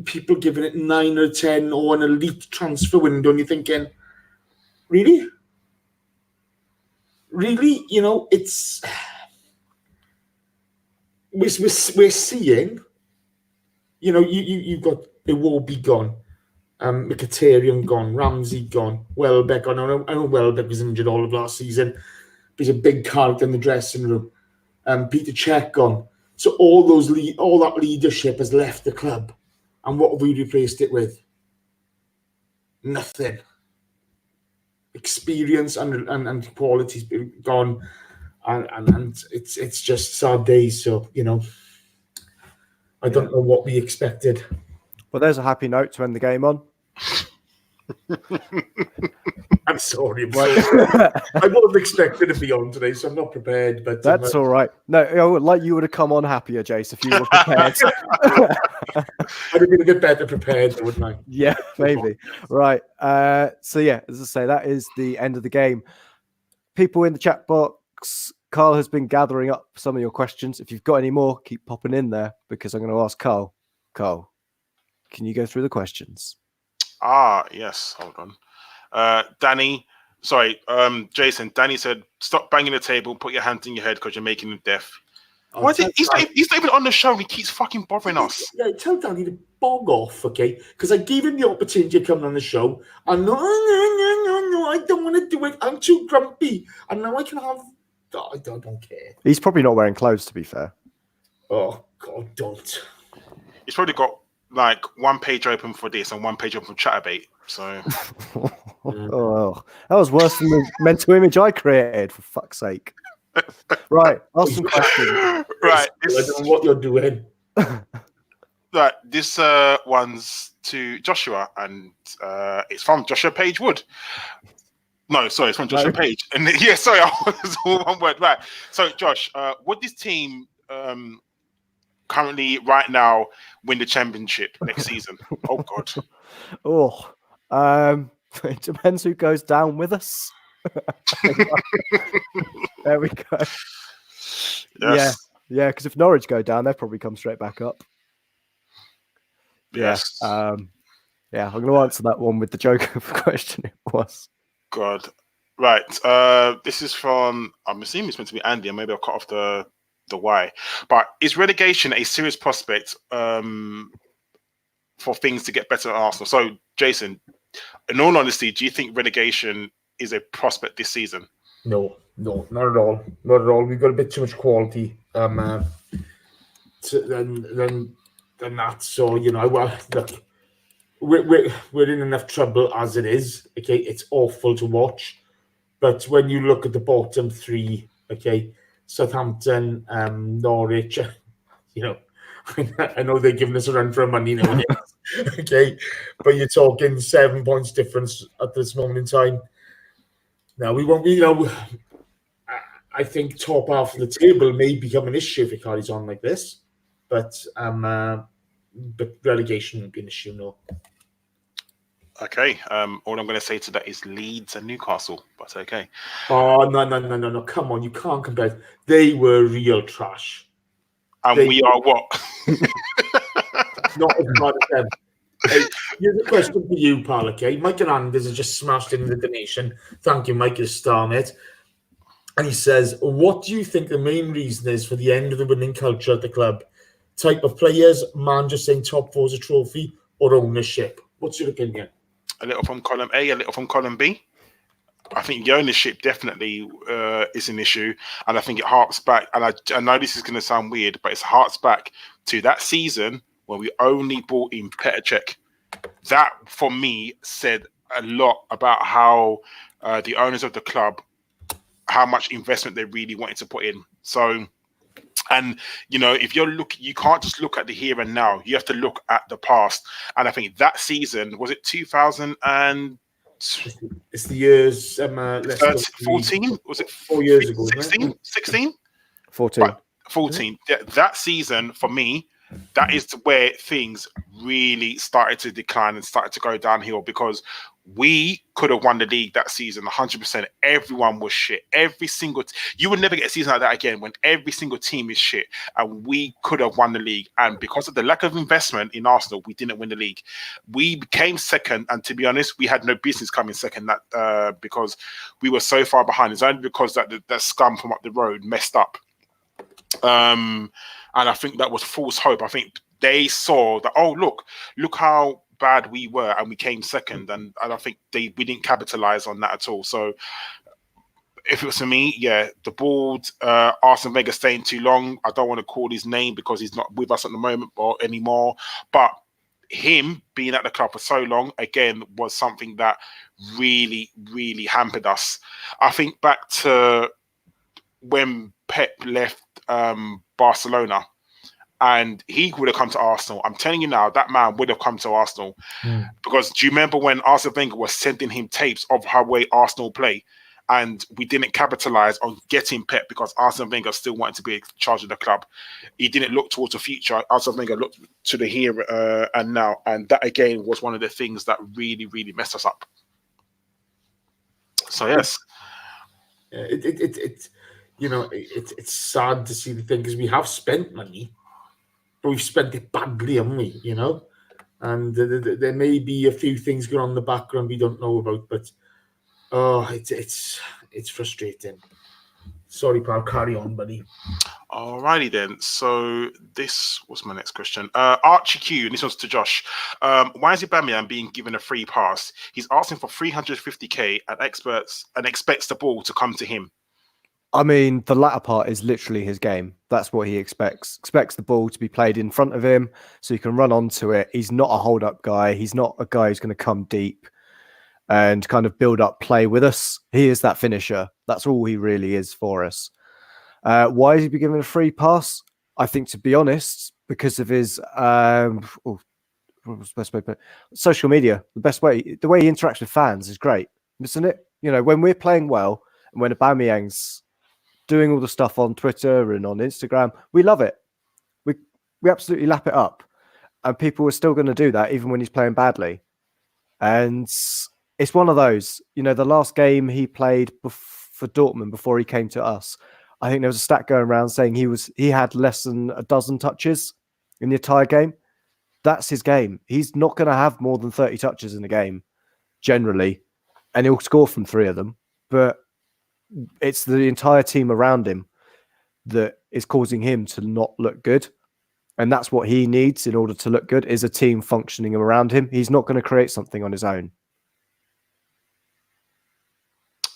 people giving it 9 or 10 or an elite transfer window, and you're thinking, really? Really? It's... We're seeing, you've got Iwobi gone, Mkhitaryan gone, Ramsey gone, Welbeck gone. I know Welbeck was injured all of last season. He's a big character in the dressing room. Peter Cech gone. So all that leadership has left the club. And what have we replaced it with? Nothing. Experience and quality's been gone. And it's just sad days. So, I don't know what we expected. Well, there's a happy note to end the game on. I'm sorry. I wasn't expected to be on today, so I'm not prepared. But that's all right. No, like you would have come on happier, Jace, if you were prepared. I'd have been a bit better prepared, wouldn't I? Yeah, maybe. Right. So yeah, as I say, that is the end of the game. People in the chat box, Karl has been gathering up some of your questions. If you've got any more, keep popping in there because I'm going to ask Karl. Karl, can you go through the questions? Yes. Hold on. Jason. Danny said, "Stop banging the table. Put your hands in your head because you're making him deaf." He's not even on the show. And he keeps fucking bothering us. Yeah, tell Danny to bog off, okay? Because I gave him the opportunity to come on the show, and no, I don't want to do it. I'm too grumpy, and now I can have. I don't care. He's probably not wearing clothes, to be fair. Oh God, don't. He's probably got like one page open for this and one page open for Chatterbait. So, oh, that was worse than the mental image I created. For fuck's sake! Right, ask some questions. Right, I don't know what you're doing. Right, this one's to Joshua, and it's from Joshua Page Wood. No, sorry, it's from Joshua Page. And yeah, sorry, it's all one word. Right. So, Josh, would this team currently, right now, win the championship next season? Oh God. It depends who goes down with us. There we go. Yes. Yeah, because if Norwich go down, they'll probably come straight back up. Yes. I'm going to answer that one with the joke of a question it was. God. Right. This is from, I'm assuming it's meant to be Andy, and maybe I'll cut off the Y. But is relegation a serious prospect for things to get better at Arsenal? So, Jason, in all honesty, do you think relegation is a prospect this season? No, not at all. Not at all. We've got a bit too much quality than that. So, look, we're in enough trouble as it is. Okay, it's awful to watch. But when you look at the bottom three, okay, Southampton, Norwich, I know they're giving us a run for our money now. Okay, but you're talking 7 points difference at this moment in time. Now, we won't be, I think top half of the table may become an issue if it carries on like this. But relegation won't be an issue, no. Okay. All I'm going to say to that is Leeds and Newcastle, but okay. Oh, no. Come on, you can't compare. They were real trash. And we are what? Not as bad as them. Hey, here's a question for you, pal, okay? Mike and Anders have just smashed in the donation. Thank you, Mike, you're a star, mate. And he says, what do you think the main reason is for the end of the winning culture at the club? Type of players, man just saying top four's a trophy, or ownership? What's your opinion? A little from column A, a little from column B. I think the ownership definitely is an issue, and I think it harks back. And I know this is going to sound weird, but it harks back to that season when we only brought in Petr Cech. That, for me, said a lot about how the owners of the club, how much investment they really wanted to put in. So, and if you're looking, you can't just look at the here and now. You have to look at the past. And I think that season, was it 2000 and it's the years 14? Was it 4 years ago? 16? 14. Right, 14. That season, for me, that is where things really started to decline and started to go downhill, because we could have won the league that season 100%. Everyone was shit. Every single you would never get a season like that again when every single team is shit, and we could have won the league. And because of the lack of investment in Arsenal, we didn't win the league. We became second, and to be honest, we had no business coming second. That because we were so far behind. It's only because that scum from up the road messed up. And I think that was false hope. I think they saw that, oh, look how bad we were, and we came second. And I think we didn't capitalize on that at all. So if it was for me, the board, Arsene Wenger staying too long. I don't want to call his name because he's not with us at the moment anymore. But him being at the club for so long, again, was something that really, really hampered us. I think back to when Pep left Barcelona, and he would have come to Arsenal. I'm telling you now, that man would have come to Arsenal. Because do you remember when Arsene Wenger was sending him tapes of how way Arsenal play? and we didn't capitalize on getting Pep because Arsene Wenger still wanted to be in charge of the club. He didn't look towards the future. Arsene Wenger looked to the here and now, and that again was one of the things that really, really messed us up. So yes, it's sad to see the thing because we have spent money, but we've spent it badly, haven't we? You know, and there may be a few things going on in the background we don't know about, but it's frustrating. Sorry, pal. Carry on, buddy. Alrighty then. So this was my next question. Archie Q, and this one's to Josh. Why is Aubameyang being given a free pass? He's asking for 350k and expects the ball to come to him. I mean, the latter part is literally his game. That's what he expects. Expects the ball to be played in front of him so he can run onto it. He's not a hold-up guy. He's not a guy who's going to come deep and kind of build up play with us. He is that finisher. That's all he really is for us. Why is he given a free pass? I think, to be honest, because of his social media. The way he interacts with fans is great, isn't it? You know, when we're playing well and when Aubameyang's doing all the stuff on Twitter and on Instagram, we love it. We absolutely lap it up, and people are still going to do that even when he's playing badly. And it's one of those, you know, the last game he played for Dortmund before he came to us, I think there was a stat going around saying he had less than a dozen touches in the entire game. That's his game. He's not going to have more than 30 touches in the game, generally, and he'll score from 3 of them. But it's the entire team around him that is causing him to not look good. And that's what he needs in order to look good, is a team functioning around him. He's not going to create something on his own.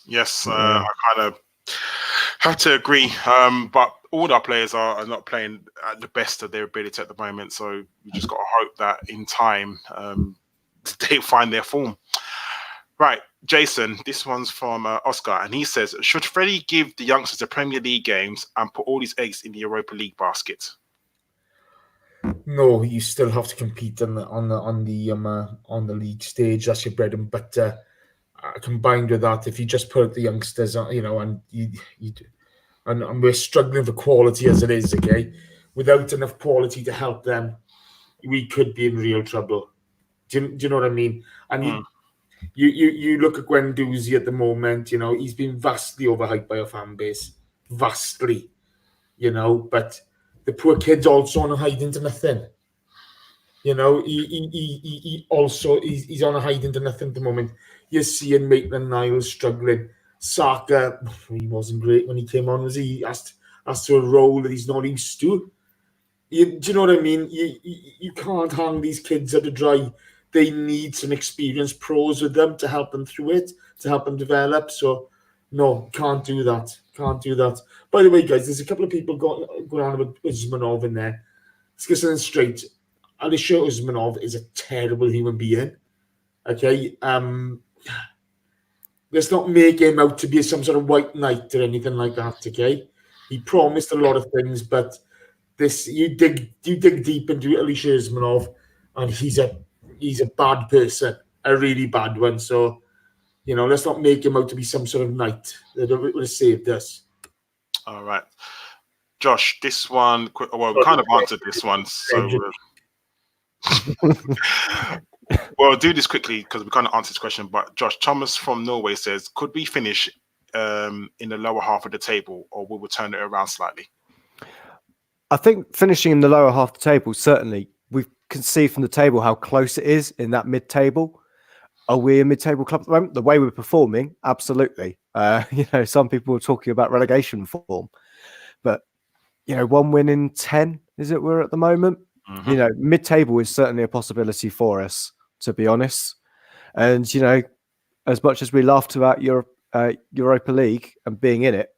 Yes, I kind of have to agree. But all our players are not playing at the best of their ability at the moment. So we just got to hope that in time they find their form. Right, Jason, this one's from Oscar, and he says, should Freddie give the youngsters the Premier League games and put all his eggs in the Europa League basket? No, you still have to compete on the league stage. That's your bread and butter. Combined with that, if you just put the youngsters, you know, and and we're struggling for quality as it is, okay, without enough quality to help them, we could be in real trouble. Do you know what I mean? And you look at Guendouzi at the moment, you know, he's been vastly overhyped by a fan base, vastly, you know, but the poor kid's also on a hide into nothing. You know, he also he's on a hide into nothing at the moment. You're seeing Maitland-Niles struggling. Saka, he wasn't great when he came on, was he? Asked to a role that he's not used to. Do you know what I mean? You can't hang these kids out to dry. They need some experienced pros with them to help them through it, to help them develop. So, no, can't do that. Can't do that. By the way, guys, there's a couple of people going on about Usmanov in there. Let's get something straight. Alisher Usmanov is a terrible human being. Okay? Let's not make him out to be some sort of white knight or anything like that, okay? He promised a lot of things, but this you dig deep into Alisher Usmanov, and he's a bad person, a really bad one. So, you know, let's not make him out to be some sort of knight that would have saved us. All right. Josh, this one, well, we kind of answered this one, so well, do this quickly because we kind of answered this question. But Josh, Thomas from Norway says, could we finish in the lower half of the table, or will we turn it around slightly? I think finishing in the lower half of the table, certainly. We can see from the table how close it is in that mid-table. Are we a mid-table club at the moment? The way we're performing, absolutely. You know, some people are talking about relegation form, but you know, 1 win in 10 is it? We're at the moment. Mm-hmm. You know, mid-table is certainly a possibility for us, to be honest. And you know, as much as we laughed about Europa League and being in it,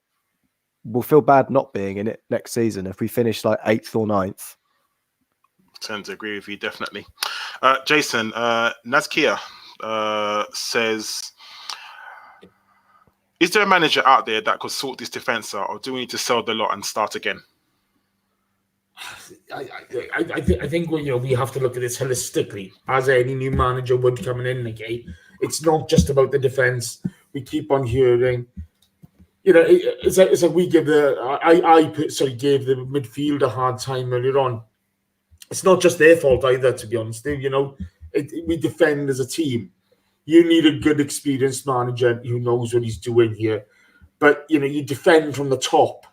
we'll feel bad not being in it next season if we finish like 8th or 9th. Tend to agree with you, definitely. Jason, Nazkia says, is there a manager out there that could sort this defence out, or do we need to sell the lot and start again? I think we have to look at this holistically, as any new manager would coming in. Okay, it's not just about the defence. We keep on hearing it's like we give I personally gave the midfield a hard time earlier on. It's not just their fault either, to be honest. We defend as a team. You need a good, experienced manager who knows what he's doing here. But, you defend from the top,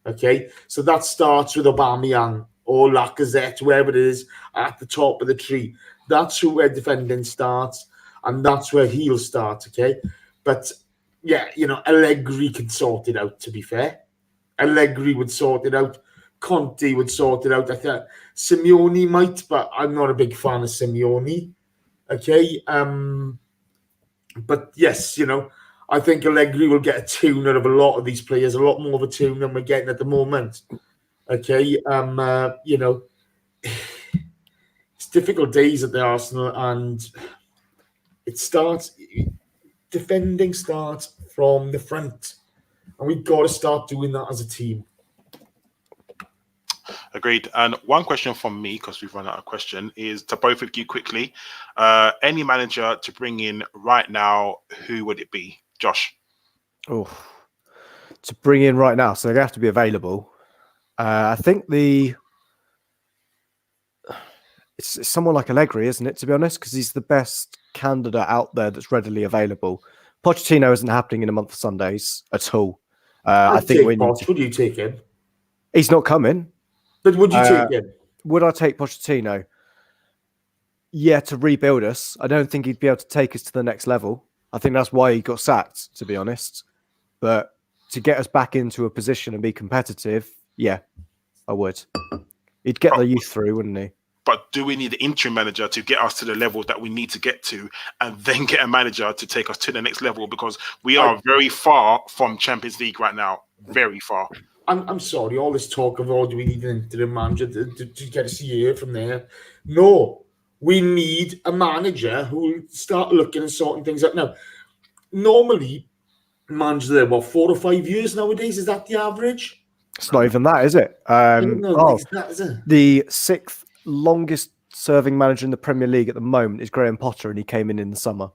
okay? So that starts with Aubameyang or Lacazette, whoever it is, at the top of the tree. That's where defending starts, and that's where he'll start, okay? But, yeah, Allegri can sort it out, to be fair. Allegri would sort it out. Conte would sort it out. I think Simeone might, but I'm not a big fan of Simeone, okay? But yes, I think Allegri will get a tune out of a lot of these players, a lot more of a tune than we're getting at the moment. Okay, it's difficult days at the Arsenal, and defending starts from the front, and we've got to start doing that as a team. Agreed. And one question from me, because we've run out of question, is to both of you quickly. Any manager to bring in right now, who would it be? Josh? Oh, to bring in right now, so they have to be available. I think it's someone like Allegri, isn't it, to be honest? Because he's the best candidate out there that's readily available. Pochettino isn't happening in a month of Sundays at all. I think would you take him? He's not coming. But would you take him? Would I take Pochettino? Yeah, to rebuild us. I don't think he'd be able to take us to the next level. I think that's why he got sacked, to be honest. But to get us back into a position and be competitive, yeah, I would. He'd get the youth through, wouldn't he? But do we need an interim manager to get us to the level that we need to get to, and then get a manager to take us to the next level? Because we are very far from Champions League right now. Very far. I'm sorry, all this talk of, do we need an interim manager to get us here from there? No, we need a manager who will start looking and sorting things out. Now, normally, managers are there, 4 or 5 years nowadays? Is that the average? It's not even that, is it? The 6th longest serving manager in the Premier League at the moment is Graham Potter, and he came in the summer.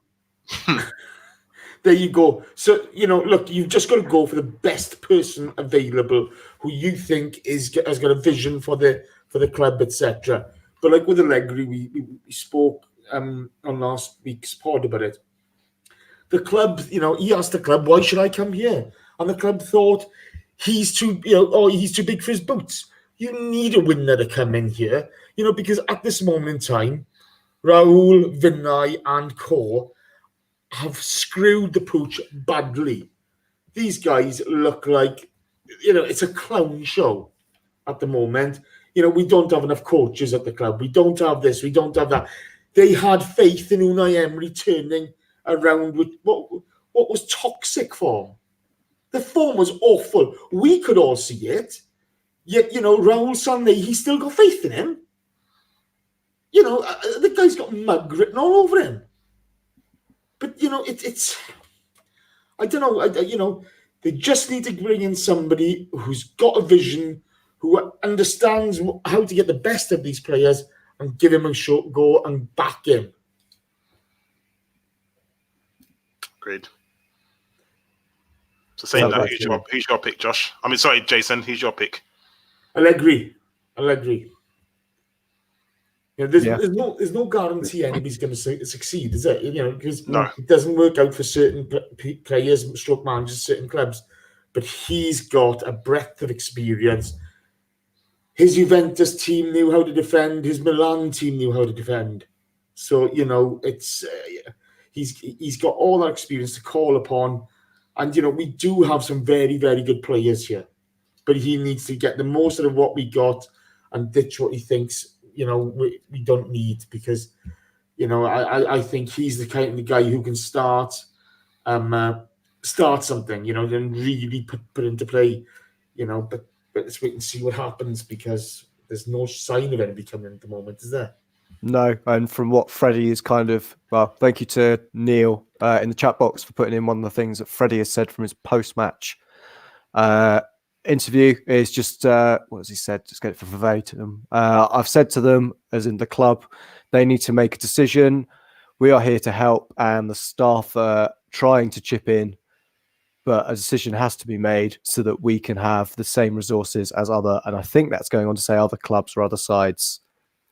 There you go. So, look, you've just got to go for the best person available who you think has got a vision for the club, etc. But like with Allegri, we spoke on last week's pod about it. The club, he asked the club, why should I come here? And the club thought he's too big for his boots. You need a winner to come in here, because at this moment in time, Raul, Unai, and Co have screwed the pooch badly. These guys look like, it's a clown show at the moment. We don't have enough coaches at the club. We don't have this. We don't have that. They had faith in Unai Emery turning around with what was toxic form. The form was awful. We could all see it. Yet, Raul Sanlé, he's still got faith in him. The guy's got mug written all over him. But, it's I don't know. They just need to bring in somebody who's got a vision, who understands how to get the best of these players and give him a short go and back him. Great. So saying that, who's your pick, Josh? I mean, sorry, Jason, who's your pick? Allegri. There's no guarantee anybody's going to succeed, is it? Because it doesn't work out for certain players, stroke managers, certain clubs. But he's got a breadth of experience. His Juventus team knew how to defend. His Milan team knew how to defend. So it's he's got all that experience to call upon, and we do have some very, very good players here. But he needs to get the most out of what we got and ditch what he thinks we don't need, because I think he's the kind of guy who can start something, and really put into play, but let's wait and see what happens, because there's no sign of anybody coming at the moment, is there? No, and from what Freddie is thank you to Neil in the chat box for putting in one of the things that Freddie has said from his post-match interview is just, what has he said? Just get it for verbatim. I've said to them, as in the club, they need to make a decision. We are here to help, and the staff are trying to chip in, but a decision has to be made so that we can have the same resources as other, and I think that's going on to say other clubs or other sides.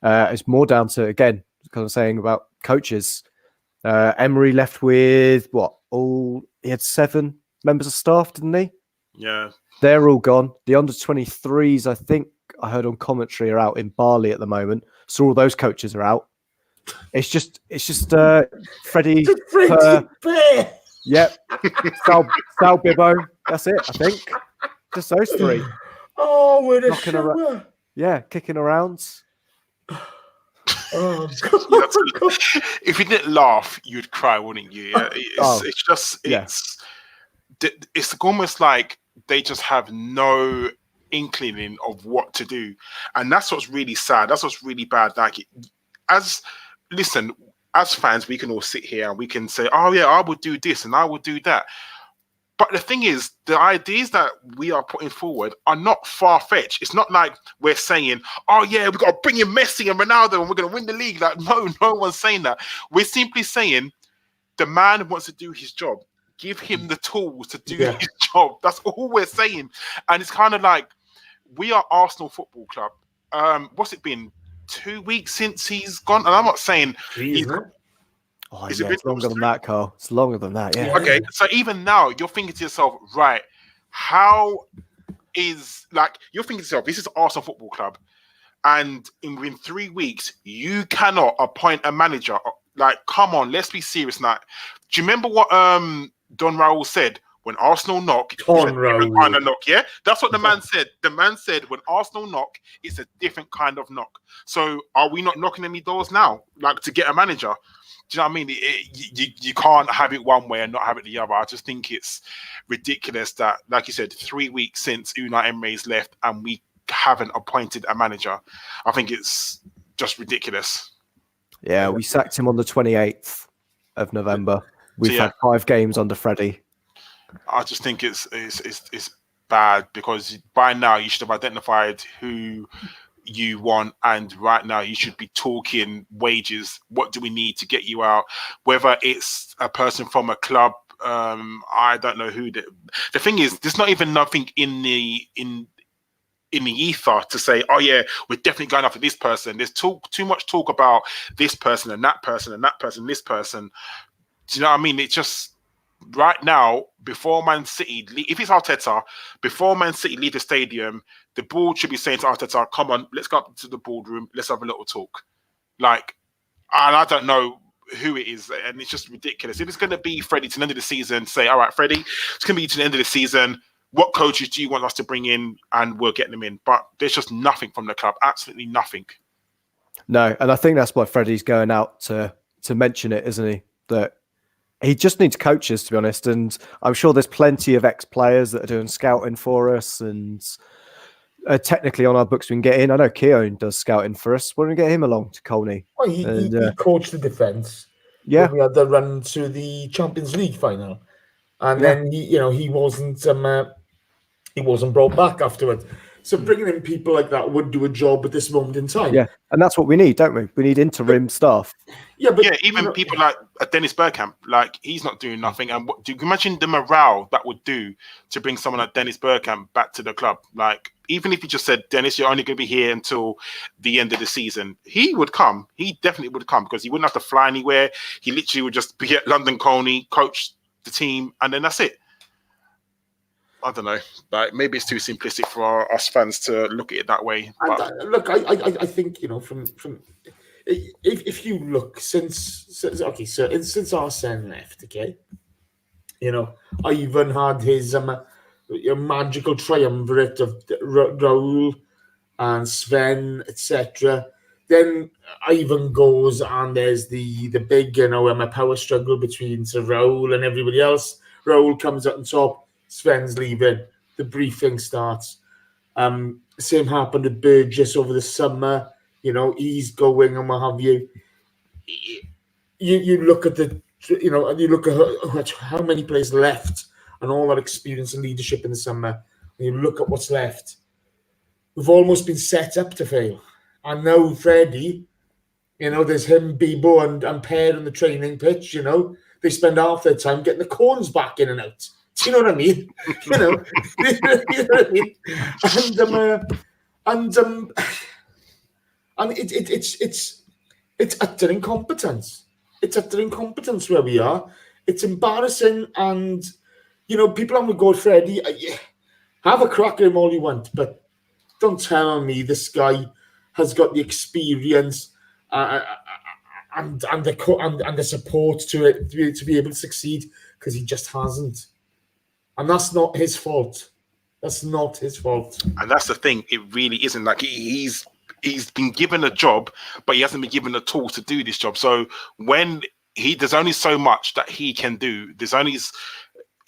It's more down to, again, kind of saying about coaches. Emery left with he had 7 members of staff, didn't he? Yeah. They're all gone. The under-23s, I think I heard on commentary, are out in Bali at the moment. So all those coaches are out. It's just Freddie. Yep. Sal Bibbo. That's it, I think. Just those 3. Oh, we're a shower. Yeah, kicking around. Oh, God. If you didn't laugh, you'd cry, wouldn't you? It's almost like they just have no inkling of what to do, and that's what's really sad. That's what's really bad. Like, as fans, we can all sit here and we can say, "Oh yeah, I would do this and I would do that." But the thing is, the ideas that we are putting forward are not far-fetched. It's not like we're saying, "Oh yeah, we've got to bring in Messi and Ronaldo and we're going to win the league." Like, no one's saying that. We're simply saying the man wants to do his job. Give him the tools to do his job. That's all we're saying. And it's kind of like, we are Arsenal Football Club. What's it been? 2 weeks since he's gone? And I'm not saying... It's longer than that, Karl. It's longer than that, yeah. Okay, so even now, you're thinking to yourself, right, you're thinking to yourself, this is Arsenal Football Club, and within 3 weeks, you cannot appoint a manager. Like, come on, let's be serious now. Do you remember what Don Raul said? When Arsenal knock, kind of knock, yeah? That's what the man said. The man said, when Arsenal knock, it's a different kind of knock. So are we not knocking any doors now, like, to get a manager? Do you know what I mean? You can't have it one way and not have it the other. I just think it's ridiculous that, like you said, 3 weeks since Unai Emery's left and we haven't appointed a manager. I think it's just ridiculous. Yeah, we sacked him on the 28th of November. We've had 5 games under Freddie. I just think it's bad, because by now you should have identified who you want, and right now you should be talking wages. What do we need to get you out? Whether it's a person from a club, I don't know who. The thing is, there's not even nothing in the ether to say, oh yeah, we're definitely going after this person. There's too much talk about this person and that person and that person, this person. Do you know what I mean? It's just right now, before Man City, if it's Arteta, before Man City leave the stadium, the board should be saying to Arteta, come on, let's go up to the boardroom, let's have a little talk. Like, and I don't know who it is, and it's just ridiculous. If it's going to be Freddie to the end of the season, say, all right, Freddie, it's going to be to the end of the season. What coaches do you want us to bring in? And we'll get them in. But there's just nothing from the club, absolutely nothing. No, and I think that's why Freddie's going out to mention it, isn't he? That he just needs coaches, to be honest. And I'm sure there's plenty of ex-players that are doing scouting for us. And technically on our books we can get in. I know Keown does scouting for us. Why don't we get him along to Colney? Well, he coached the defence. Yeah. We had the run to the Champions League final. And then he wasn't brought back afterwards. So bringing in people like that would do a job at this moment in time. Yeah, and that's what we need, don't we? We need interim staff. Yeah, but even people like Dennis Bergkamp, like, he's not doing nothing. And do you imagine the morale that would do to bring someone like Dennis Bergkamp back to the club? Like, even if you just said, Dennis, you're only going to be here until the end of the season, he would come. He definitely would come, because he wouldn't have to fly anywhere. He literally would just be at London Colney, coach the team, and then that's it. I don't know, but maybe it's too simplistic for us fans to look at it that way. But... Look, I think from if you look since Arsene left, okay, Ivan had his magical triumvirate of Raul and Sven, etc. Then Ivan goes, and there's the big power struggle between Raul and everybody else. Raul comes up on top. Sven's leaving. The briefing starts. Same happened to Burgess over the summer. He's going and what have you. You look at and you look at how many players left and all that experience and leadership in the summer. And you look at what's left. We've almost been set up to fail. And now Freddie, there's him, Bibo, and Per on the training pitch. They spend half their time getting the corns back in and out. You know what I mean? You know what I mean? And it's utter incompetence. It's utter incompetence where we are. It's embarrassing, and people on the go, Freddie. Have a crack at him all you want, but don't tell me this guy has got the experience and the support to be able to succeed, because he just hasn't, and that's not his fault. That's not his fault. And that's the thing. It really isn't. Like he's been given a job, but he hasn't been given the tools to do this job. So when there's only so much that he can do.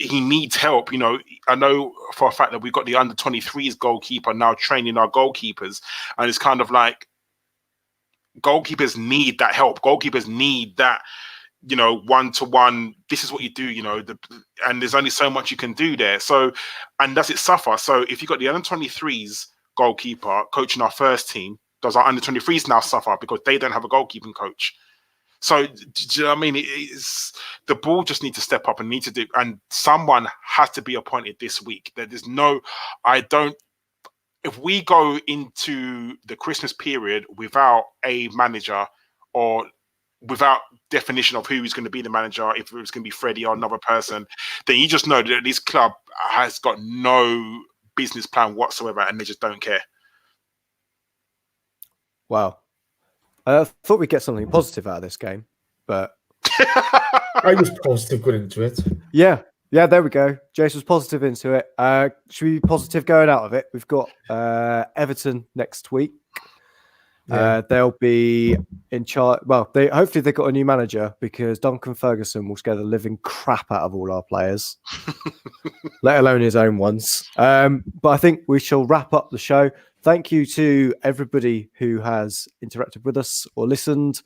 He needs help. I know for a fact that we've got the under-23s goalkeeper now training our goalkeepers, and it's kind of like goalkeepers need that help. Goalkeepers need that, one-to-one. This is what you do, and there's only so much you can do there. So, and does it suffer? So if you've got the under-23s goalkeeper coaching our first team, does our under-23s now suffer because they don't have a goalkeeping coach? So, do you know what I mean? The ball just needs to step up and and someone has to be appointed this week. If we go into the Christmas period without a manager or without definition of who is going to be the manager, if it's going to be Freddie or another person, then you just know that this club has got no business plan whatsoever and they just don't care. Wow. I thought we'd get something positive out of this game, but I was positive going into it. Yeah, there we go. Jace was positive into it. Should we be positive going out of it? We've got Everton next week. Yeah. They'll be in charge. Well, hopefully they've got a new manager, because Duncan Ferguson will scare the living crap out of all our players, let alone his own ones. But I think we shall wrap up the show. Thank you to everybody who has interacted with us or listened.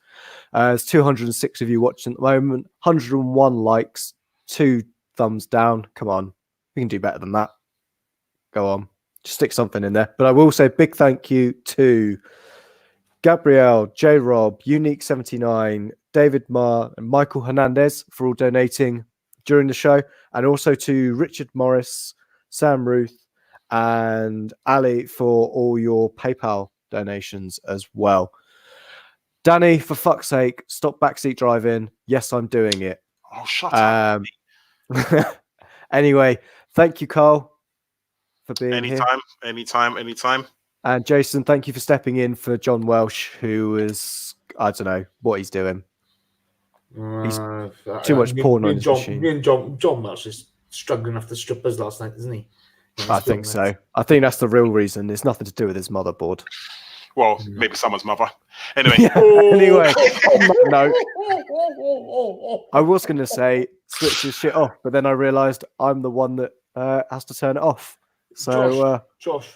There's 206 of you watching at the moment, 101 likes, 2 thumbs down. Come on, we can do better than that. Go on, just stick something in there. But I will say big thank you to Gabrielle, J. Rob, Unique79, David Marr, and Michael Hernandez for all donating during the show, and also to Richard Morris, Sam Ruth, and Ali for all your PayPal donations as well. Danny, for fuck's sake, stop backseat driving. Yes, I'm doing it. Oh, shut up. Anyway, thank you, Karl, for being here. Anytime. And Jason, thank you for stepping in for John Welsh, who is, I don't know what he's doing. He's too much porn on his machine. John Welsh is struggling after strippers last night, isn't he? I think so. I think that's the real reason. It's nothing to do with his motherboard. Well, maybe someone's mother. Anyway. Anyway, no. I was going to say switch this shit off, but then I realised I'm the one that has to turn it off. So, Josh,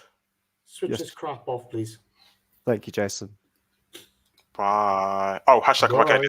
switch this crap off, please. Thank you, Jason. Bye. Oh, hashtag.